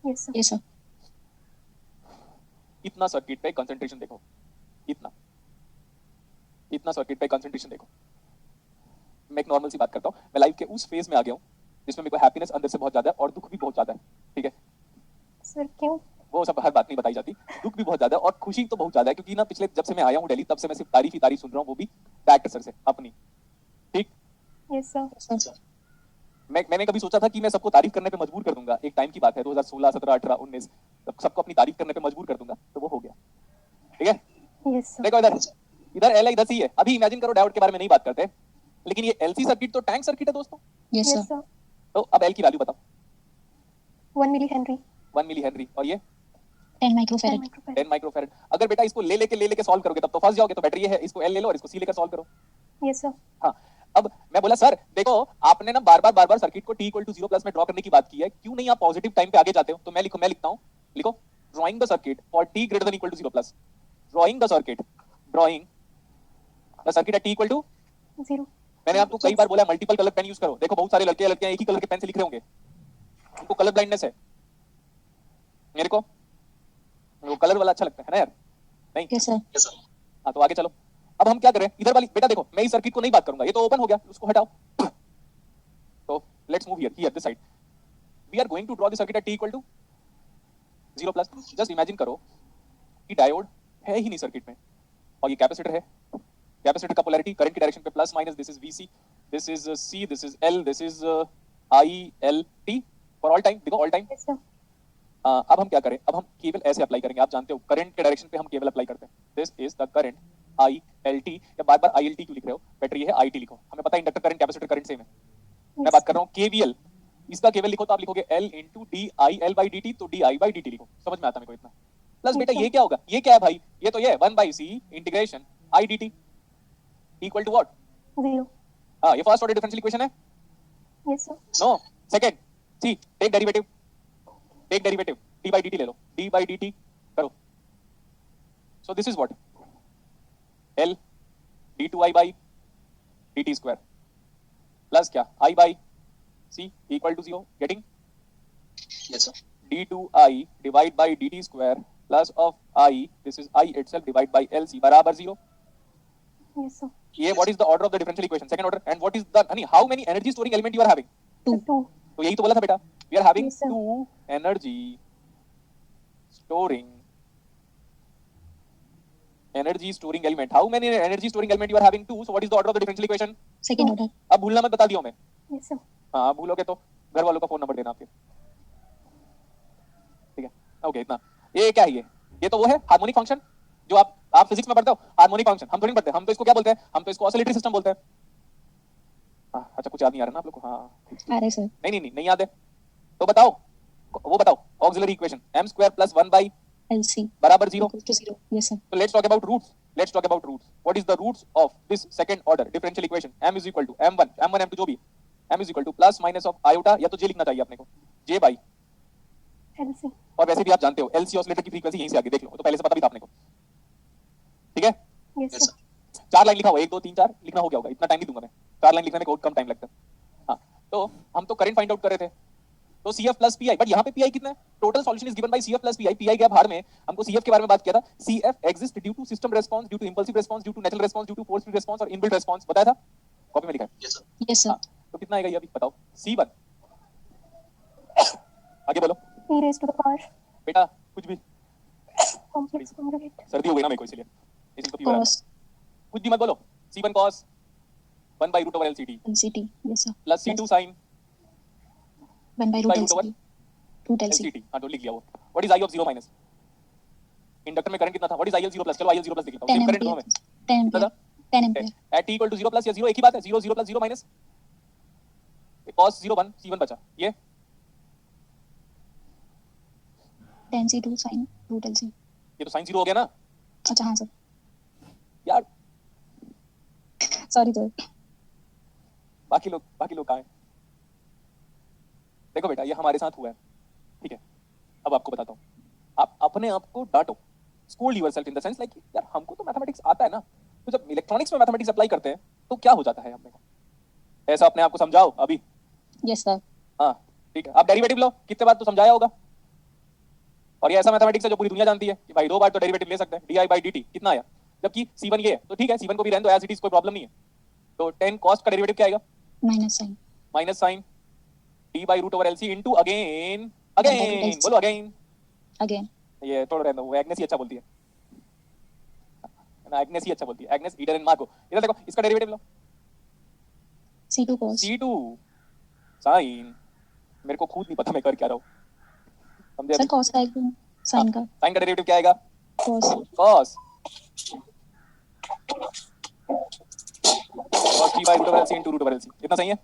Yes sir Yes, sir. इतना सर्किट पे कंसंट्रेशन देखो, इतना इतना सर्किट पे कंसंट्रेशन देखो। मैं एक नॉर्मल सी बात करता हूँ, मैं लाइफ के उस फेज में आ गया हूँ जिसमें मेरे को हैप्पीनेस अंदर से बहुत ज्यादा है और दुख भी बहुत ज्यादा है। ठीक है, सर क्यों वो सब हर बात नहीं बताई जाती। दुख भी बहुत ज्यादा है और खुशी तो बहुत ज्यादा है, क्योंकि ना पिछले जब से मैं आया हूँ दिल्ली तब से मैं सिर्फ तारीफ ही तारीफ सुन रहा हूँ, वो भी डायरेक्टर सर से अपनी। ठीक, यस सर Yes, sir. मैंने कभी सोचा था कि मैं सबको तारीफ करने पे मजबूर कर दूंगा, एक टाइम की बात है 2016 17 18 19, सबको अपनी तारीफ करने पे मजबूर कर दूंगा, तो वो हो गया। ठीक है, यस सर देखो इधर इधर एल है, इधर सी है। अभी इमेजिन करो डायोड के बारे में नहीं बात करते, लेकिन ये एलसी सर्किट तो टैंक सर्किट है दोस्तों। Yes, yes sir. सर तो अब एल की वैल्यू बताओ। 1 मिली हेनरी 1 मिली हेनरी और ये 10 10 microfarad. Microfarad 10 microfarad. अगर बेटा इसको ले लेके सॉल्व करोगे तब तो फंस जाओगे, तो बेटर ये है इसको एल ले लो और इसको सी लेकर सॉल्व करो। यस सर हाँ, अब मैं बोला सर देखो आपने ना बार बार सर्किट को t इक्वल टू 0 प्लस में ड्रॉ करने की बात की है, क्यों नहीं आप पॉजिटिव टाइम पे आगे जाते हो? तो मैं लिखता हूँ, लिखो drawing the circuit for t greater than equal to 0 plus. Drawing the circuit at t equal to 0 मैंने आपको कई बार बोला मल्टीपल कलर पेन यूज करो। देखो बहुत सारे लड़के लड़कियां एक ही कलर के पेन से लिख रहे होंगे, उनको कलर ब्लाइंडनेस है। मेरे को वो कलर वाला अच्छा लगता है ना यार, नहीं? Yes, sir. Yes, sir. हाँ, तो आगे चलो। अब हम क्या करें, इधर वाली बेटा देखो, मैं इस सर्किट को नहीं बात करूंगा, ये तो ओपन हो गया, उसको हटाओ। तो let's move here this side. We are going to draw the circuit at t equal to 0 plus. Just imagine करो कि डायोड है ही नहीं सर्किट में और ये कैपेसिटर है। कैपेसिटर का पोलैरिटी करंट की डायरेक्शन पे plus minus, this is VC, this is C, this is L, this is ILT for all time. देखो ऑल टाइम। यस सर अब हम क्या करें, अब हम केवल ऐसे अप्लाई करेंगे। आप जानते हो करंट के डायरेक्शन पे हम केवल अप्लाई करते हैं। This is the current ILT, या बार ILT क्यों लिख रहे हो, बेटर ये है IT लिखो। हमें पता है inductor current capacitor current same है। मैं बात कर रहा हूँ KVL, इसका केवल लिखो तो आप लिखोगे L इंटू DIL/dt, तो DI/dt लिखो। समझ में आता मेरे को इतना? प्लस बेटा ये क्या होगा, ये क्या है भाई, ये तो ये 1/c integration IDT equal to what? 0 हाँ, ये फर्स्ट ऑर्डर डिफरेंशियल इक्वेशन है। Yes sir no, second. See, take derivative d by dt ले लो, d by dt करो। So this is what? L d2i by dt square plus क्या I by c equal to 0, getting? Yes, sir. d2i divide by dt square plus of I, this is I itself divide by LC बराबर 0। Yes sir ये what is the order of the differential equation, second order. And what is the how many energy storing element you are having? 2 तो यही तो बोला था बेटा, we are having Yes, sir. 2 एनर्जी storing element. How many energy storing element you are having? 2. So what is the order of the differential equation? Second order. अब भूलना मत, बता दिया मैं। यस सर हाँ, भूलोगे तो घर वालों का फोन नंबर देना फिर। ठीक है, ओके इतना। ये क्या है, ये तो वो है हार्मोनिक फंक्शन जो आप फिजिक्स में पढ़ते हो। हार्मोनिक फंक्शन हम थोड़ी नहीं पढ़ते, हम तो इसको क्या बोलते हैं, हम तो इसको ऑसिलेटरी सिस्टम बोलते हैं। हाँ, अच्छा कुछ याद नहीं आ रहा ना आप लोग को? हाँ, RS, sir. नहीं याद है तो बताओ, वो बताओ ऑक्सिलरी इक्वेशन m² + 1/, LC. बराबर 0। Equal to 0. Yes, sir. So let's talk about roots. Let's talk about roots. What is the roots of this second order differential equation? m is equal to m1 m2 जो भी m is equal to plus minus of iota, या तो j लिखना चाहिए अपने को, j by, LC. और वैसे भी आप जानते हो LC ऑसिलेटर की फ्रीक्वेंसी यहीं से आगे देख लो, तो पहले से पता भी था अपने को. ठीक है, Yes, Yes, sir. sir. 4 line लिखा हुआ, 1 2 3 4 लिखना हो गया होगा, इतना टाइम नहीं दूंगा मैं. 4 लाइन लिखने में बहुत कम टाइम लगता है. हाँ, तो हम तो करंट फाइंड आउट कर रहे थे, तो CF प्लस PI, बट यहाँ पे PI कितना है? Total solution is given by CF plus PI. PI गया बाहर में, हमको CF के बारे में बात किया था. CF exist due to system response, due to impulsive response, due to natural response, due to force free response और इनबिल्ट रेस्पॉन्स. बताया था, कॉपी में लिखा है. Yes, sir. Yes, sir. हाँ, तो कितना आएगा ये अभी बताओ? C1. आगे बोलो E raised to the power. बेटा, कुछ भी. Complex conjugate. सर्दी हो गई ना मेरे को, इसलिए तो फीवर आ रहा है. Cos कुछ भी मत बोलो. C1 cos 1 by root over LCT LCT. Yes, sir. Plus C2 sin 1 by by root root over LCT. Root LCT. LCT. हाँ, तो लिख लिया वो. What is I of 0 minus? Inductor में करंट कितना था? What is IL 0 plus? चलो IL 0 plus लिख लेता हूँ. 10 सेम करंट ampere. में 10 कितना ampere. था? 10 ampere. At t equal to 0 plus या 0 एक ही बात है. 0 0 प्लस 0 माइनस cos 0 1 C1 बचा. ये 10 C2 sin root LC. तो sin 0 हो गया ना अच्छा हाँ सर. यार. Sorry sir. बाकी लोग कहाँ हैं? देखो बेटा, ये हमारे साथ हुआ है, ठीक है. अब आपको बताता हूँ. आप अपने आप को डांटो, scold yourself in the sense like यार हमको तो मैथमेटिक्स आता है ना, तो जब इलेक्ट्रॉनिक्स में मैथमेटिक्स अप्लाई करते हैं तो क्या हो जाता है अपने को, ऐसा अपने आप को समझाओ अभी. Yes sir. हाँ ठीक है, आप डेरिवेटिव लो, कितने बार तो समझाया होगा. और ये ऐसा मैथमेटिक्स है जो पूरी दुनिया जानती है कि भाई 2 बार तो डेरिवेटिव ले सकते हैं. di/dt कितना आया, जबकि C1 ये है, तो ठीक है C1 को भी रहने दो एज इट इज, कोई प्रॉब्लम नहीं है. तो 10 कॉस्ट का डेरिवेटिव क्या आएगा? Minus sign. Minus sign d by root over LC into again बोलो अगेन. Again. ये थोड़ा रहना, वो एग्नेस ही अच्छा बोलती है ना, एग्नेस ही अच्छा बोलती है, एग्नेस ईडर एंड मार्को. इधर देखो, इसका डेरिवेटिव लो. C2 cos. C2 साइन, मेरे को खुद नहीं पता मैं कर क्या रहा हूँ, समझे? सर cos आएगा sin का. साइन का डेरिवेटिव क्या आएगा? Cos. cos cos t by root over LC into root over LC. इतना सही है?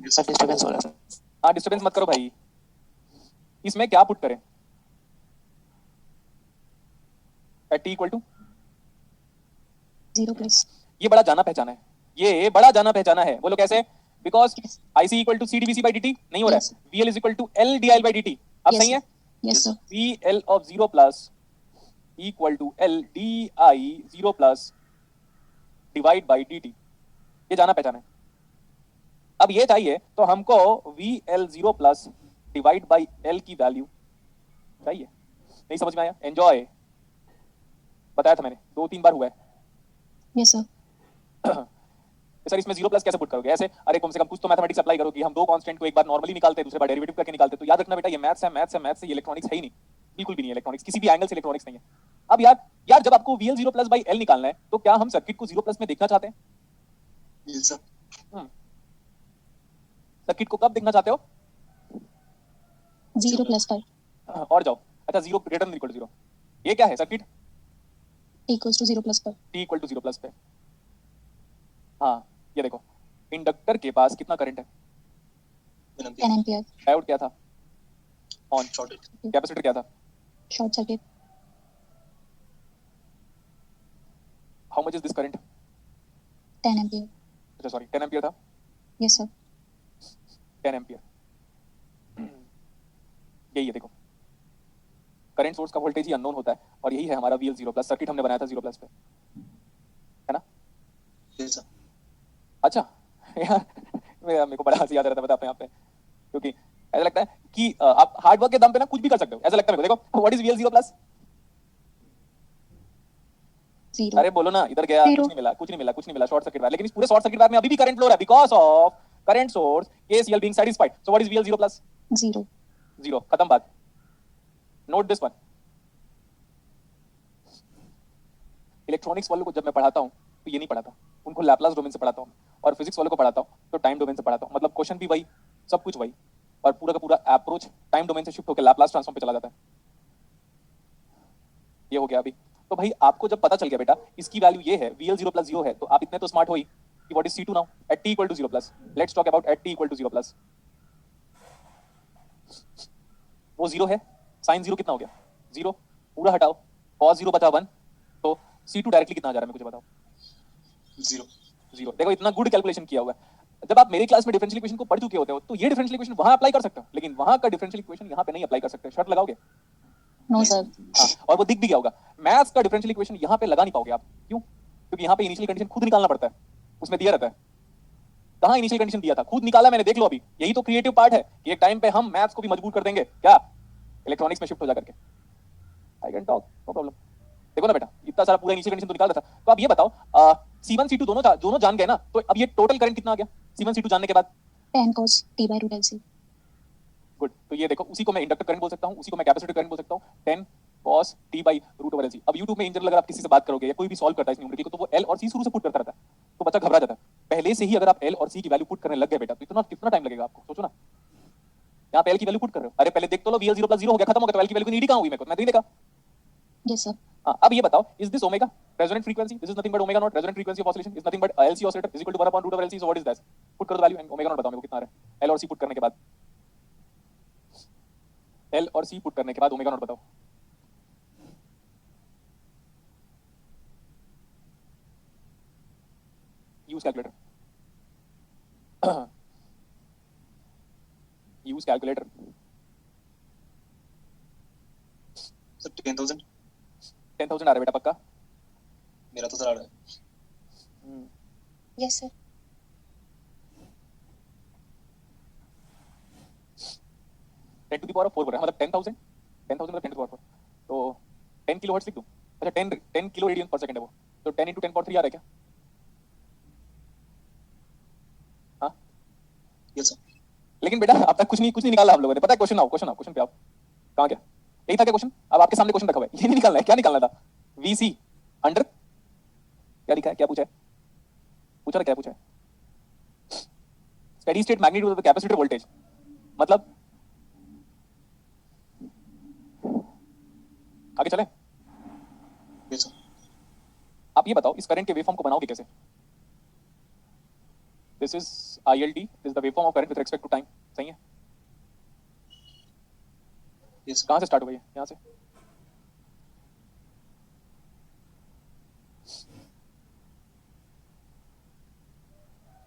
सर डिस्टरबेंस हो रहा है सर. हाँ, डिस्टर्बेंस मत करो भाई. इसमें क्या पुट करें? at t equal to 0 plus. ये बड़ा जाना पहचाना है, ये बड़ा जाना पहचाना है. बोलो कैसे? Because Yes. IC equal to CdVC by dt नहीं हो रहा Yes. है. VL is equal to L DI by dt. अब Yes, सही है? Yes sir. VL of 0 plus equal to L DI 0 plus divide by dt. ये जाना पहचाना है. अब ये चाहिए तो हमको VL 0 plus divide by L की वैल्यू चाहिए. नहीं समझ में आया? एंजॉय. बताया था मैंने, 2-3 बार हुआ है. Yes sir. सर इसमें 0 प्लस कैसे पुट करोगे? ऐसे, अरे कम से कम कुछ तो मैथमेटिक्स अप्लाई करो कि हम दो कांस्टेंट को एक बार नॉर्मली निकालते हैं, दूसरे बार डेरिवेटिव करके निकालते हैं. तो याद रखना बेटा, ये मैथ्स है, ये इलेक्ट्रॉनिक्स है ही नहीं, बिल्कुल भी नहीं है. इलेक्ट्रॉनिक्स किसी भी एंगल से इलेक्ट्रॉनिक्स नहीं है. अब यार जब आपको VL 0 प्लस बाई L निकालना है, तो क्या हम सर्किट को 0 प्लस में देखना चाहते हैं? Yes sir. सर्किट को कब देखना चाहते हो? 0 plus पर. और जाओ. अच्छा, 0 ग्रेटर देन इक्वल टू 0. ये क्या है circuit? T equals to 0 plus पर. T इक्वल टू 0 प्लस पे. हाँ, ये देखो, इंडक्टर के पास कितना करंट है? 10 ampere. डायोड क्या था? ऑन. शॉर्टेड. कैपेसिटर क्या था? Short circuit. How much is this current? 10 ampere. अच्छा सॉरी, 10 एम्पियर था. Yes sir. 10 एम्पियर. यही है देखो, करंट सोर्स का वोल्टेज ही अननोन होता है, और यही है हमारा VL 0 प्लस. सर्किट हमने बनाया था 0 प्लस पे, है ना? Yes sir. अच्छा यार, मेरे को बड़ा हंसी आता रहता है अपने आप पे, क्योंकि ऐसा लगता है कि आप हार्ड वर्क के दम पे ना कुछ भी कर सकते हो. ऐसा लगता है मेरे को. देखो, व्हाट इज VL 0 प्लस? 0. अरे बोलो ना, इधर गया, Zero. कुछ नहीं मिला. Short circuit wire. लेकिन इस पूरे शॉर्ट सर्किट वायर में अभी भी करंट फ्लो रहा है because of current source KCL being satisfied. So what is VL 0 plus? 0. 0. खत्म बात. Note this one. इलेक्ट्रॉनिक्स वालों को जब मैं पढ़ाता हूँ तो ये नहीं पढ़ाता, उनको लैप्लास डोमेन से पढ़ाता हूँ. और फिजिक्स वालों को पढ़ाता हूँ तो टाइम डोमेन से पढ़ाता हूँ. मतलब क्वेश्चन भी वही, सब कुछ वही, और पूरा का पूरा अप्रोच टाइम डोमेन से शिफ्ट होकर लैप्लास ट्रांसफॉर्म पे चला जाता है. ये हो गया अभी. तो भाई आपको जब पता चल गया बेटा इसकी वैल्यू ये है, VL 0 प्लस 0 है, तो आप इतने तो स्मार्ट हो ही कि what is C2 now at t equal to 0 plus. Let's talk about at t equal to 0 plus. वो 0 है, sin 0 कितना हो गया? 0. पूरा हटाओ, cos 0 बचा 1, तो C2 डायरेक्टली कितना आ जा रहा है मुझे बताओ? 0 0। देखो इतना गुड कैलकुलेशन किया हुआ है। जब आप मेरी क्लास में डिफरेंशियल इक्वेशन को पढ़ चुके होते हो तो ये डिफरेंशियल इक्वेशन वहां अप्लाई कर सकते हो, लेकिन वहां का डिफरेंशियल इक्वेशन यहाँ पे नहीं अप्लाई कर सकते। शर्त लगाओगे? No, sir. हाँ, और वो दिख भी गया होगा। मैथ्स का डिफरेंशियल इक्वेशन यहाँ पे लगा नहीं पाओगे आप। क्यों? क्योंकि यहाँ पे इनिशियल कंडीशन खुद निकालना पड़ता है, उसमें दिया रहता है। कहाँ इनिशियल कंडीशन दिया था? खुद निकाला मैंने, देख लो अभी। यही तो क्रिएटिव पार्ट है कि एक टाइम पे हम मैथ्स को भी मजबूर कर देंगे क्या, इलेक्ट्रॉनिक्स में शिफ्ट हो जा करके। I can talk, no problem. देखो ना बेटा, इतना सारा पूरा इनिशियल कंडीशन तो निकाल रहा था। तो आप ये बताओ, C1 C2 दोनों जान गए ना, तो अब ये टोटल करंट कितना आ गया C1 C2 जानने के बाद? 10 cos T by root LC. Good. तो ये देखो, उसी को मैं इंडक्टर करंट बोल सकता हूँ, उसी को मैं कैपेसिटर करंट बोल सकता हूँ, 10 cos T by root over LC। अब YouTube में इन जनरल अगर आप किसी से बात करोगे या कोई भी सॉल्व करता है इस न्यूमेरिकल को, तो वो L और C शुरू से पुट करता रहता है, तो बच्चा घबरा जाता है। पहले से ही अगर आप L और C की वैल्यू पुट करने लग गए बेटा, तो इतना कितना टाइम लगेगा आपको? सोचो ना। यहाँ पे L की वैल्यू पुट कर रहे हो, अरे पहले देख तो लो, VL 0 + 0 हो गया, खत्म हो गया। तो L की वैल्यू नीडी कहाँ हुई? मेरे को मैं नहीं देखा। Yes, sir. हाँ, अब ये बताओ, is this omega resonant frequency? This is nothing but omega naught. Resonant frequency of oscillation is nothing but LC oscillator is equal to 1 / √LC। So what is that? Put करो value and omega naught बताओ मेरे को कितना आ रहा है। L और C put करने के बाद, L और C पुट करने के बाद ओमेगा नॉट बताओ। Use calculator, use calculator. Sir 10,000 10,000 आ रहा है बेटा पक्का? मेरा तो सर आ रहा है। Yes, sir. 10 to the power of 4 बोल रहा है, मतलब 10,000 मतलब 10 to the power 4, तो 10 किलो हर्ट्ज लिख दूं? अच्छा, 10 किलो रेडियन पर सेकंड है वो, तो 10 × 10⁻³ आ रहा है क्या? हाँ, यस सर। लेकिन बेटा अब तक कुछ नहीं निकाला हम लोगों ने। पता है क्वेश्चन आओ, क्वेश्चन पे आओ। कहाँ गया? यही था क्या क्वेश्चन? अब आपके सामने क्वेश्चन रखा हुआ है, ये नहीं निकालना है। क्या निकालना था? VC अंडर क्या लिखा है? क्या पूछा है? क्या पूछा है? Steady state magnitude of the capacitor voltage, मतलब आगे चले? Yes sir. आप ये बताओ, इस करंट के वेवफॉर्म को बनाओगे कैसे? This is ILD, this is the waveform of current with respect to time. सही है? Yes sir. कहां से स्टार्ट हुआ ये? यहां से।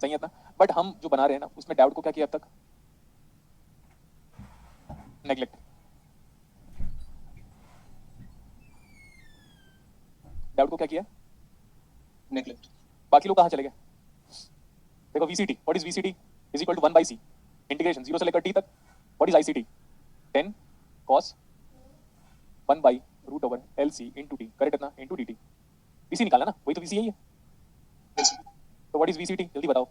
सही है ना? बट हम जो बना रहे हैं ना, उसमें डायोड को क्या किया अब तक? नेग्लेक्ट। डायोड को क्या किया? नेग्लेक्ट। बाकी लोग कहां चले गए? देखो VCT, what is VCT? Is equal to 1/c integration 0 से लेकर t तक। What is ICT? 10 cos 1/√LC into t, correct इतना, into dt। VC निकाला ना, वही तो VC यही है। Yes sir. तो व्हाट इज VCT? जल्दी बताओ।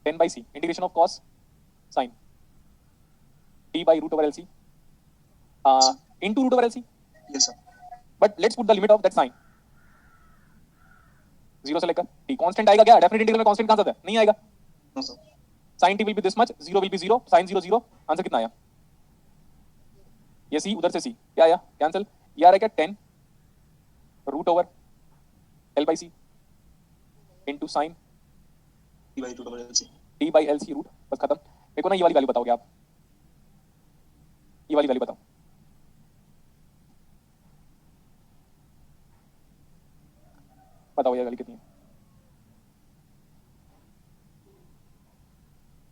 10/c integration of cos sin t/√LC into √LC। Yes sir. But let's put the limit of that sine 0 से लेकर t। कांस्टेंट आएगा क्या? डेफिनेट इंटीग्रल में कांस्टेंट कहां से आता है? नहीं आएगा। No sir. sin t will be this much, 0 will be 0, sin 0 0। Answer कितना आया? ये c, उधर से c क्या आया? कैंसिल। ये आ रहा है क्या? 10√L/c into sin T/√LC। t/LC root. बस खत्म। मेरे को ना ये वाली वैल्यू बताओगे आप, ये वाली वैल्यू बताओ। बताओ ये वैल्यू कितनी है?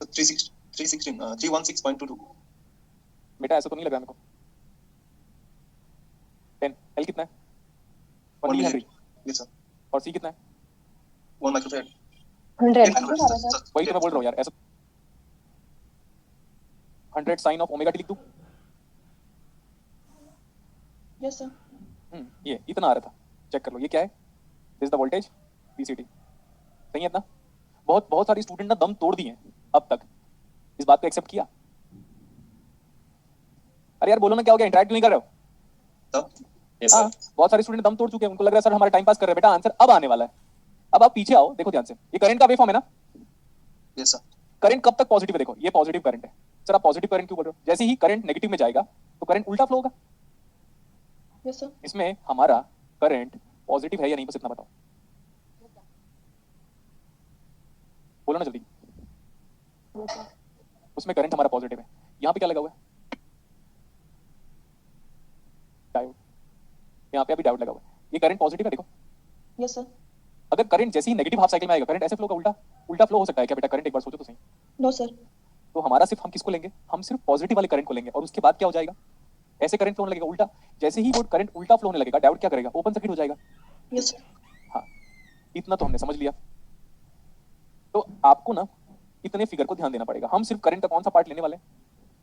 316.22। बेटा ऐसा तो नहीं लग रहा मेरे को। 10 L कितना है? 1 1 मिली मिली हेनरी। Yes sir. और C कितना है? 1 माइक्रोफैराड। 100 वही तो मैं बोल रहा हूँ यार। ऐसा 100 साइन ऑफ ओमेगा t लिख दूं? Yes sir. ये इतना आ रहा था, चेक कर लो। ये क्या है? This the voltage VCT। सही है इतना? बहुत सारे स्टूडेंट ना दम तोड़ दिए हैं अब तक, इस बात को एक्सेप्ट किया? अरे यार बोलो ना, क्या हो गया? इंटरेक्ट नहीं कर रहे हो? तब यस हाँ, सर। बहुत सारे स्टूडेंट दम तोड़ चुके हैं, उनको लग रहा है सर हमारा टाइम पास कर रहे हैं। बेटा आंसर अब आने वाला है। अब आप पीछे आओ, देखो ध्यान से। ये करंट का वेवफॉर्म है ना? Yes sir. करंट कब तक पॉजिटिव है? देखो ये पॉजिटिव करंट है। सर आप पॉजिटिव करंट क्यों बोल रहे हो? जैसे ही करंट नेगेटिव में जाएगा तो करंट उल्टा फ्लो होगा। Yes sir. इसमें हमारा करंट पॉजिटिव है या नहीं, बस इतना बताओ। बोलो ना जल्दी। उसमें करंट हमारा पॉजिटिव है। यहाँ पे क्या लगा हुआ है? डायोड। यहाँ पे अभी डायोड लगा हुआ है। ये करंट पॉजिटिव है देखो। Yes, sir. अगर करंट जैसे ही नेगेटिव हाफ साइकिल में आएगा, करंट ऐसे फ्लो का उल्टा उल्टा फ्लो हो सकता है क्या बेटा? करंट एक बार सोचो तो सही। No, sir. तो हमारा सिर्फ हम किसको लेंगे? हम सिर्फ पॉजिटिव वाले करंट को लेंगे, और उसके बाद क्या हो जाएगा? ऐसे करंट फ्लो होने लगेगा उल्टा। जैसे ही वो करंट उल्टा फ्लो होने लगेगा, डायोड क्या करेगा? ओपन सर्किट हो जाएगा। Yes, sir. हाँ, इतना तो हमने समझ लिया। तो आपको ना इतने फिगर को ध्यान देना पड़ेगा। हम सिर्फ करंट का कौन सा पार्ट लेने वाले हैं?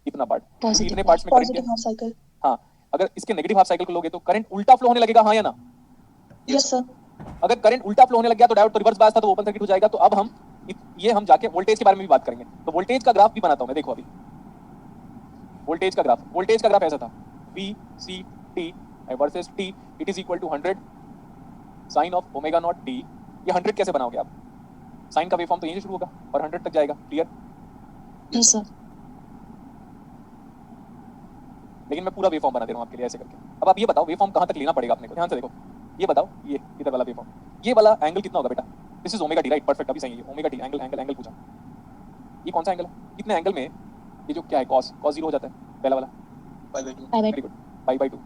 इतना पार्ट। Positive इतने पार्ट्स में करंट Positive half cycle. हाँ, अगर इसके नेगेटिव हाफ साइकिल को लोगे तो करंट उल्टा फ्लो होने लगेगा, हाँ या ना? Yes, sir. अगर करंट उल्टा फ्लो होने लग गया तो डायोड तो रिवर्स बायस था, तो ओपन सर्किट हो जाएगा। तो अब हम ये हम जाके वोल्टेज के बारे में भी बात करेंगे। तो वोल्टेज का ग्राफ भी बनाता हूं मैं, देखो अभी वोल्टेज का ग्राफ ऐसा था, V C T versus T it is equal to 100 sine of omega naught D। ये 100 कैसे बनाओगे आप? साइन का वेव फॉर्म तो यहीं से शुरू होगा और 100 तक जाएगा, क्लियर? Yes, sir. लेकिन मैं पूरा वेव फॉर्म बना दे रहा हूं आपके लिए ऐसे करके। अब आप ये बताओ वेव फॉर्म कहां तक लेना पड़ेगा अपने को, ध्यान से देखो। ये बताओ, ये इधर वाला वेव फॉर्म, ये वाला एंगल कितना होगा बेटा? This is omega T, right? Perfect, अभी सही है। ओमेगा टी एंगल पूछा, ये कौन सा एंगल है? कितने एंगल में ये जो क्या है cos 0 हो जाता है, पहला वाला। Pi by very good, pi by 2।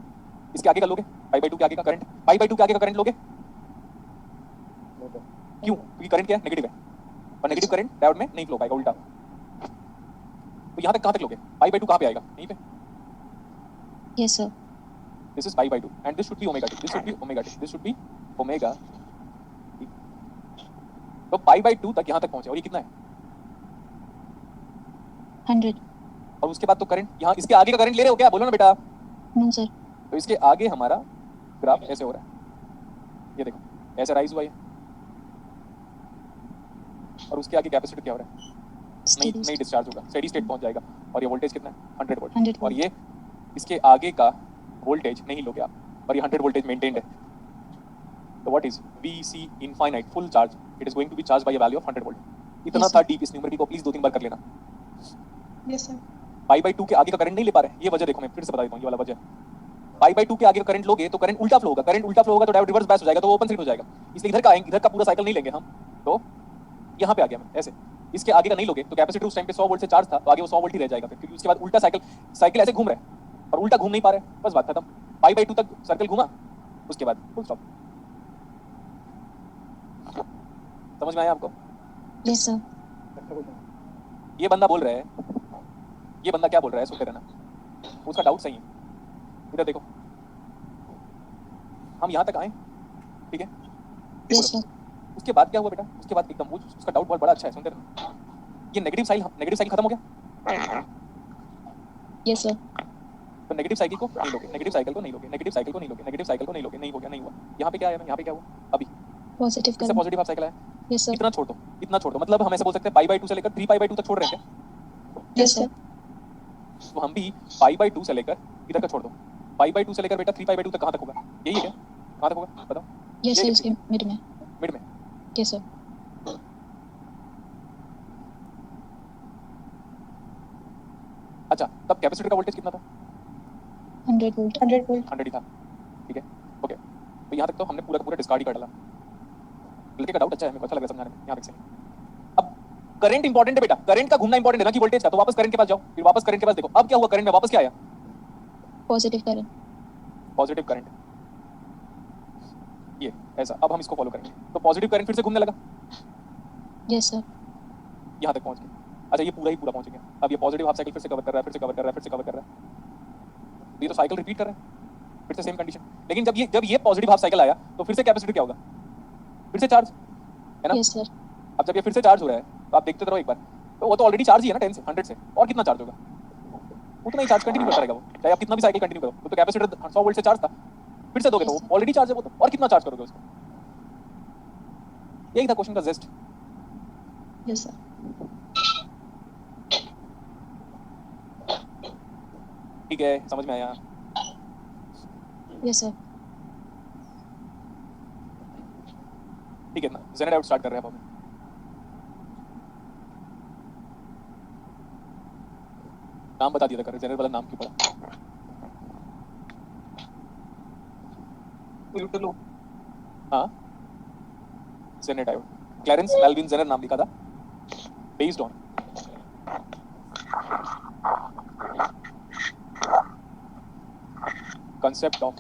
इसके आगे का लोगे? पाई बाय 2 के आगे का करंट, पाई बाय 2 के आगे का करंट लोगे? क्यों? क्योंकि करंट क्या है? नेगेटिव है, और नेगेटिव करंट डायोड में नहीं फ्लो पाएगा, उल्टा। तो यहां तक कहां तक लोगे? पाई बाय 2 कहां पे आएगा? यहीं पे। Yes, sir. This is pi by 2 and this should be omega t. This should be omega t. This should be omega t. तो pi by 2 तक यहाँ तक पहुँचे, और ये कितना है? 100. और उसके बाद तो करंट यहाँ इसके आगे का करंट ले रहे हो क्या? बोलो ना बेटा। No, sir. तो इसके आगे हमारा ग्राफ ऐसे हो रहा है, ये देखो ऐसे राइज हुआ ये, और उसके आगे कैपेसिटर क्या हो रहा है? Steady नहीं डिस्चार्ज होगा, स्टेडी स्टेट पहुँच जाएगा। और ये वोल्टेज कितना है? 100 वोल्ट। 100 और volt. ये इसके आगे का वोल्टेज नहीं लोगे आप, और ये 100 वोल्टेज मेंटेन्ड है। तो what is VC infinite full charge? It is going to be charge by a value of 100 volt. इतना Yes, था sir. डीप, इस न्यूमेरिकल को प्लीज 2-3 बार कर लेना। Yes, sir. पाई बाय 2 के आगे का करंट नहीं ले पा रहे, ये वजह देखो, मैं फिर से बता देता हूँ, ये वाला वजह। पाई बाय 2 के आगे का करंट लोगे तो करंट उल्टा फ्लो होगा, करंट उल्टा फ्लो होगा तो डायोड रिवर्स बायस हो जाएगा, तो ओपन सर्किट हो जाएगा। इसलिए इधर का पूरा साइकिल नहीं लेंगे हम, तो यहाँ पे आ गया मैं ऐसे। इसके आगे का नहीं लोगे तो कैपेसिटर उस टाइम पे 100 वोल्ट से चार्ज था, तो आगे वो 100 वोल्ट ही रह जाएगा फिर, क्योंकि उसके बाद उल्टा साइकिल ऐसे घूम रहा है, और उल्टा घूम नहीं पा रहे, बस बात खत्म। पाई बाय 2 तक सर्कल घूमा, उसके बाद फुल स्टॉप। समझ में आया आपको? Yes, sir. ये बंदा बोल रहा है, ये बंदा क्या बोल रहा है सुनते रहना, उसका डाउट सही है। इधर देखो, हम यहाँ तक आए, ठीक है? Yes, sir. उसके बाद क्या हुआ बेटा? उसके बाद एकदम उसका डाउट बहुत बड़ा अच्छा है, सुनते रहना। ये नेगेटिव साइकिल खत्म हो गया, Yes, sir. तो नेगेटिव साइकिल को नहीं लोगे, नेगेटिव साइकिल को नहीं लोगे, नेगेटिव साइकिल को नहीं लोगे, नेगेटिव साइकिल को नहीं लोगे, नहीं हो गया, नहीं हुआ। यहाँ पे क्या आया? यहाँ पे क्या हुआ? अभी Positive इससे current. पॉजिटिव हाफ साइकिल आया। Yes, sir. इतना छोड़ दो, इतना छोड़ दो, मतलब हम ऐसे बोल सकते हैं पाई बाय 2 से लेकर 3 पाई बाय 2 तक छोड़ रहे हैं क्या? Yes, sir. तो हम भी पाई बाय 2 से लेकर इधर का छोड़ दो। पाई बाय 2 से लेकर बेटा 3 पाई बाय 2 तक कहाँ तक होगा? यही है क्या? कहाँ तक होगा बताओ? Yes, sir. ये इसके mid में. मिड में। Yes, sir. अच्छा, तब कैपेसिटर का वोल्टेज कितना था? 100 volt. 100 volt. 100 ही था, ठीक है? ओके, तो यहाँ तक तो हमने पूरा का पूरा डिस्कार्ड ही कर डाला। लड़के का डाउट अच्छा है, मेरे को अच्छा लगा समझाने में, यहाँ तक सही। अब करंट इंपॉर्टेंट है बेटा, करंट का घूमना इंपॉर्टेंट है ना कि वोल्टेज का। तो वापस करंट के पास जाओ, फिर वापस करंट के पास देखो, अब क्या हुआ? करंट में वापस क्या आया? Positive current. पॉजिटिव करंट, ये ऐसा। अब हम इसको फॉलो करेंगे, तो पॉजिटिव करंट फिर से घूमने लगा, Yes, sir. यहाँ तक पहुँच गया। अच्छा, ये पूरा ही पूरा पहुँच गया। अब ये पॉजिटिव हाफ साइकिल फिर से कवर कर रहा है, फिर से कवर कर रहा है, फिर से कवर कर रहा है। ये तो साइकिल रिपीट कर रहा है, फिर से सेम कंडीशन। लेकिन जब ये पॉजिटिव हाफ साइकिल आया तो फिर से कैपेसिटर क्या होगा? फिर से चार्ज, है ना? Yes, sir. अब जब ये फिर से चार्ज हो रहा है तो आप देखते रहो एक बार, तो वो तो ऑलरेडी चार्ज ही है ना 10 से 100 से, और कितना चार्ज होगा? उतना ही चार्ज कंटिन्यू करता रहेगा वो, चाहे आप कितना भी साइकिल कंटिन्यू करो। वो तो कैपेसिटर 100 वोल्ट से चार्ज था, फिर से दोगे तो ऑलरेडी चार्ज है वो तो, और कितना चार्ज करोगे उसको? यही था क्वेश्चन का जेस्ट। Yes, sir. ठीक है, समझ में आया? Yes, sir. ठीक है ना, जेनर डायोड स्टार्ट कर रहे हैं अब हम। नाम बता दिया था, कर जेनर वाला नाम क्यों पड़ा? हाँ, Zener diode, Clarence Melvin Zener नाम लिखा था, based on concept of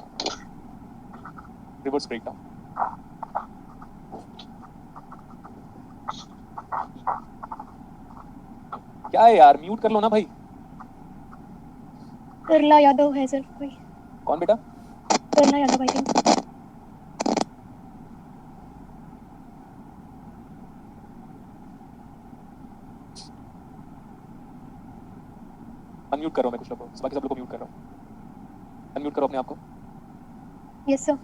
reverse breakdown। क्या है यार, म्यूट कर लो ना भाई। करला यादव है सर कोई। कौन बेटा? करला यादव आई थिंक। अनम्यूट करो, मैं कुछ लोग को, बाकी सब लोग को म्यूट कर रहा हूँ। अनम्यूट करो अपने आप को। Yes sir.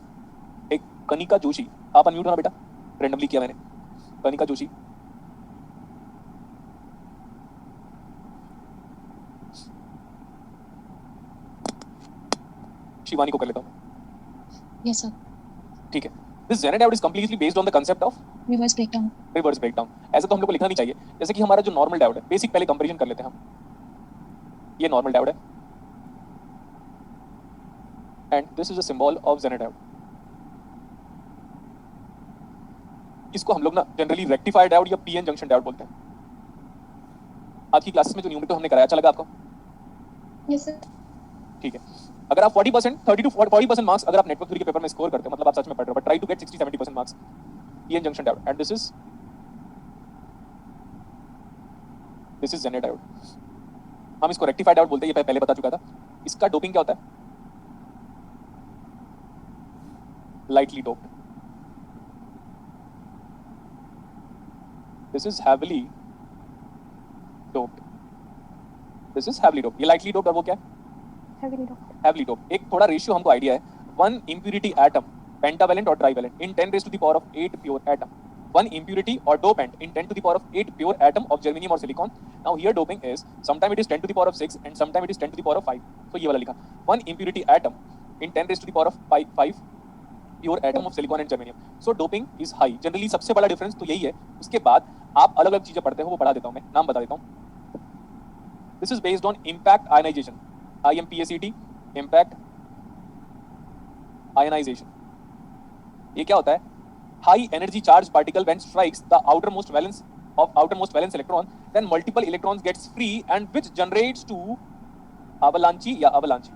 एक कनिका जोशी, आप अनम्यूट होना बेटा, रैंडमली किया मैंने। कनिका जोशी, शिवानी को कर लेता हूँ। Yes sir. ठीक है। This Janet diode is completely based on the concept of reverse breakdown. Reverse breakdown. ऐसे तो हम लोग को लिखना नहीं चाहिए। जैसे कि हमारा जो नॉर्मल डायोड है, बेसिक पहले कंपैरिजन कर लेते हैं हम। ये नॉर्मल डायोड है and this is a symbol of Janet diode. इसको हम लोग ना जनरली रेक्टिफायर डायोड या पीएन जंक्शन डायोड बोलते हैं। आज की क्लासेस में जो न्यूमेरिकल हमने कराया, अच्छा लगा आपको? Yes, sir. ठीक है। अगर आप 40%, 30 to 40% मार्क्स अगर आप नेटवर्क थ्योरी के पेपर में स्कोर करते हो, मतलब आप सच में पढ़ रहे हो, but try to get 60-70% marks PN junction diode and this is Zener diode. हम इसको रेक्टिफाइड डायोड बोलते हैं, ये पहले बता चुका था। इसका डोपिंग क्या होता है? Lightly doped. This is heavily doped. This is heavily doped. ये लाइटली डोप्ड और वो क्या है? heavily doped। एक थोड़ा रेशियो हमको आइडिया है। 1 impurity atom pentavalent or trivalent in 10 raised to the power of 8 pure atom, 1 impurity or dopant in 10 to the power of 8 pure atom of germanium or silicon। now here doping is sometime it is 10 to the power of 6 and sometime it is 10 to the power of 5। so ये वाला लिखा 1 impurity atom in 10 raised to the power of 5 pure atom of silicon and germanium। so doping is high। generally सबसे बड़ा difference तो यही है। उसके बाद आप अलग अलग चीजें पढ़ते हो, वो पढ़ा देता हूँ मैं, नाम बता देता हूँ। This is based on impact ionization, IMPACT, impact ionization। ये क्या होता है? high energy charge particle when strikes the outermost valence electron, then multiple electrons gets free and which generates to avalanche या avalanche।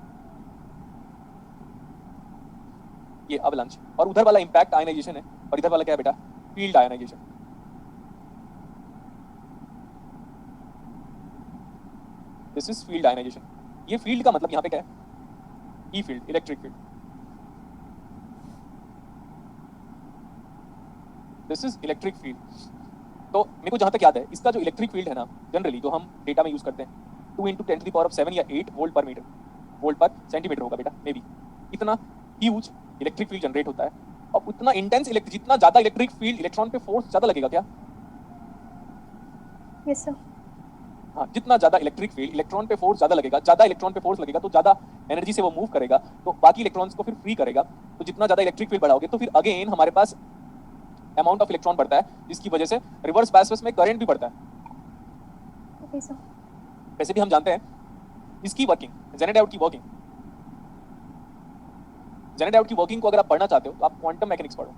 ये avalanche। और उधर वाला impact ionization है, और इधर वाला क्या है बेटा? field ionization। This is field ionization. ये फील्ड का मतलब यहाँ पे क्या है? E field, electric field. This is electric field. तो मेरे को जहाँ तक याद है, इसका जो इलेक्ट्रिक फील्ड है ना, जनरली जो हम डेटा में यूज करते हैं, 2 × 10⁻⁷ या 8 वोल्ट पर मीटर, वोल्ट पर सेंटीमीटर होगा बेटा, मे बी। इतना ह्यूज इलेक्ट्रिक फील्ड जनरेट होता है, और उतना इंटेंस जितना ज्यादा इलेक्ट्रिक फील्ड, इलेक्ट्रॉन पे फोर्स ज्यादा लगेगा क्या? Yes sir. हाँ, जितना ज्यादा इलेक्ट्रिक फील्ड, इलेक्ट्रॉन पे फोर्स ज्यादा लगेगा, ज्यादा इलेक्ट्रॉन पे फोर्स लगेगा तो ज्यादा एनर्जी से वो मूव करेगा, तो बाकी इलेक्ट्रॉन्स को फिर फ्री करेगा। तो जितना ज्यादा इलेक्ट्रिक फील्ड बढ़ाओगे तो फिर अगेन हमारे पास अमाउंट ऑफ इलेक्ट्रॉन बढ़ता है, जिसकी वजह से रिवर्स बायस में करंट भी बढ़ता है। Okay sir. वैसे भी हम जानते हैं इसकी वर्किंग, जेनेट डायोड की वर्किंग। जेनेट डायोड की वर्किंग को अगर आप पढ़ना चाहते हो तो आप क्वांटम मैकेनिक्स पढ़ो।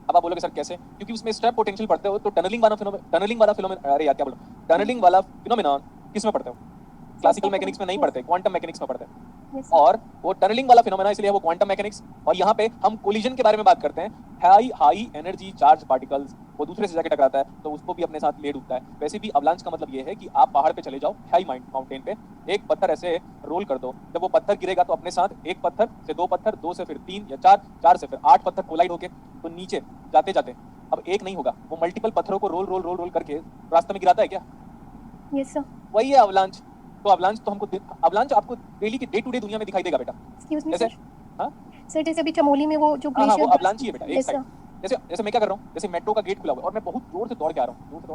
अब आप बोलोगे सर कैसे? क्योंकि उसमें स्टेप पोटेंशियल पढ़ते हो तो टनलिंग वाला फिनोमेना, अरे यार क्या बोलो, टनलिंग वाला फिनोमेना किस में पढ़ते हो? क्लासिकल मैकेनिक्स में नहीं पढ़ते, क्वांटम मैकेनिक्स में पढ़ते हैं। यस और वो टनलिंग वाला फिनोमेना इसलिए वो क्वांटम मैकेनिक्स। और यहाँ पे हम कोलिजन के बारे में बात करते हैं। हाई एनर्जी चार्ज पार्टिकल्स वो दूसरे से जाके टकराता है तो उसको भी अपने साथ ले डूबता है। वैसे भी अवलांच का मतलब ये है कि आप पहाड़ पे चले जाओ, हाई माउंटेन पे, एक पत्थर ऐसे रोल कर दो, जब वो पत्थर गिरेगा तो अपने साथ एक पत्थर से 2 पत्थर, 2 से फिर 3 या 4, 4 से फिर 8 पत्थर कोलाइड होके तो नीचे जाते जाते अब एक नहीं होगा, वो मल्टीपल पत्थरों को रोल करके रास्ते में गिराता है क्या? Yes sir. वही है अवलांच। तो अवलांच तो हमको, अवलांच आपको डेली की डे टू डे दुनिया में दिखाई देगा बेटा। एक्सक्यूज मी जैसे सर। हाँ सर जैसे अभी चमोली में वो जो हाँ, वो ग्लेशियर अवलांच ही है बेटा, एक यस साइड। सर। जैसे मैं क्या कर रहा हूँ, जैसे मेट्रो का गेट खुला हुआ है और मैं बहुत जोर से दौड़ के आ रहा हूँ, जोर से दौड़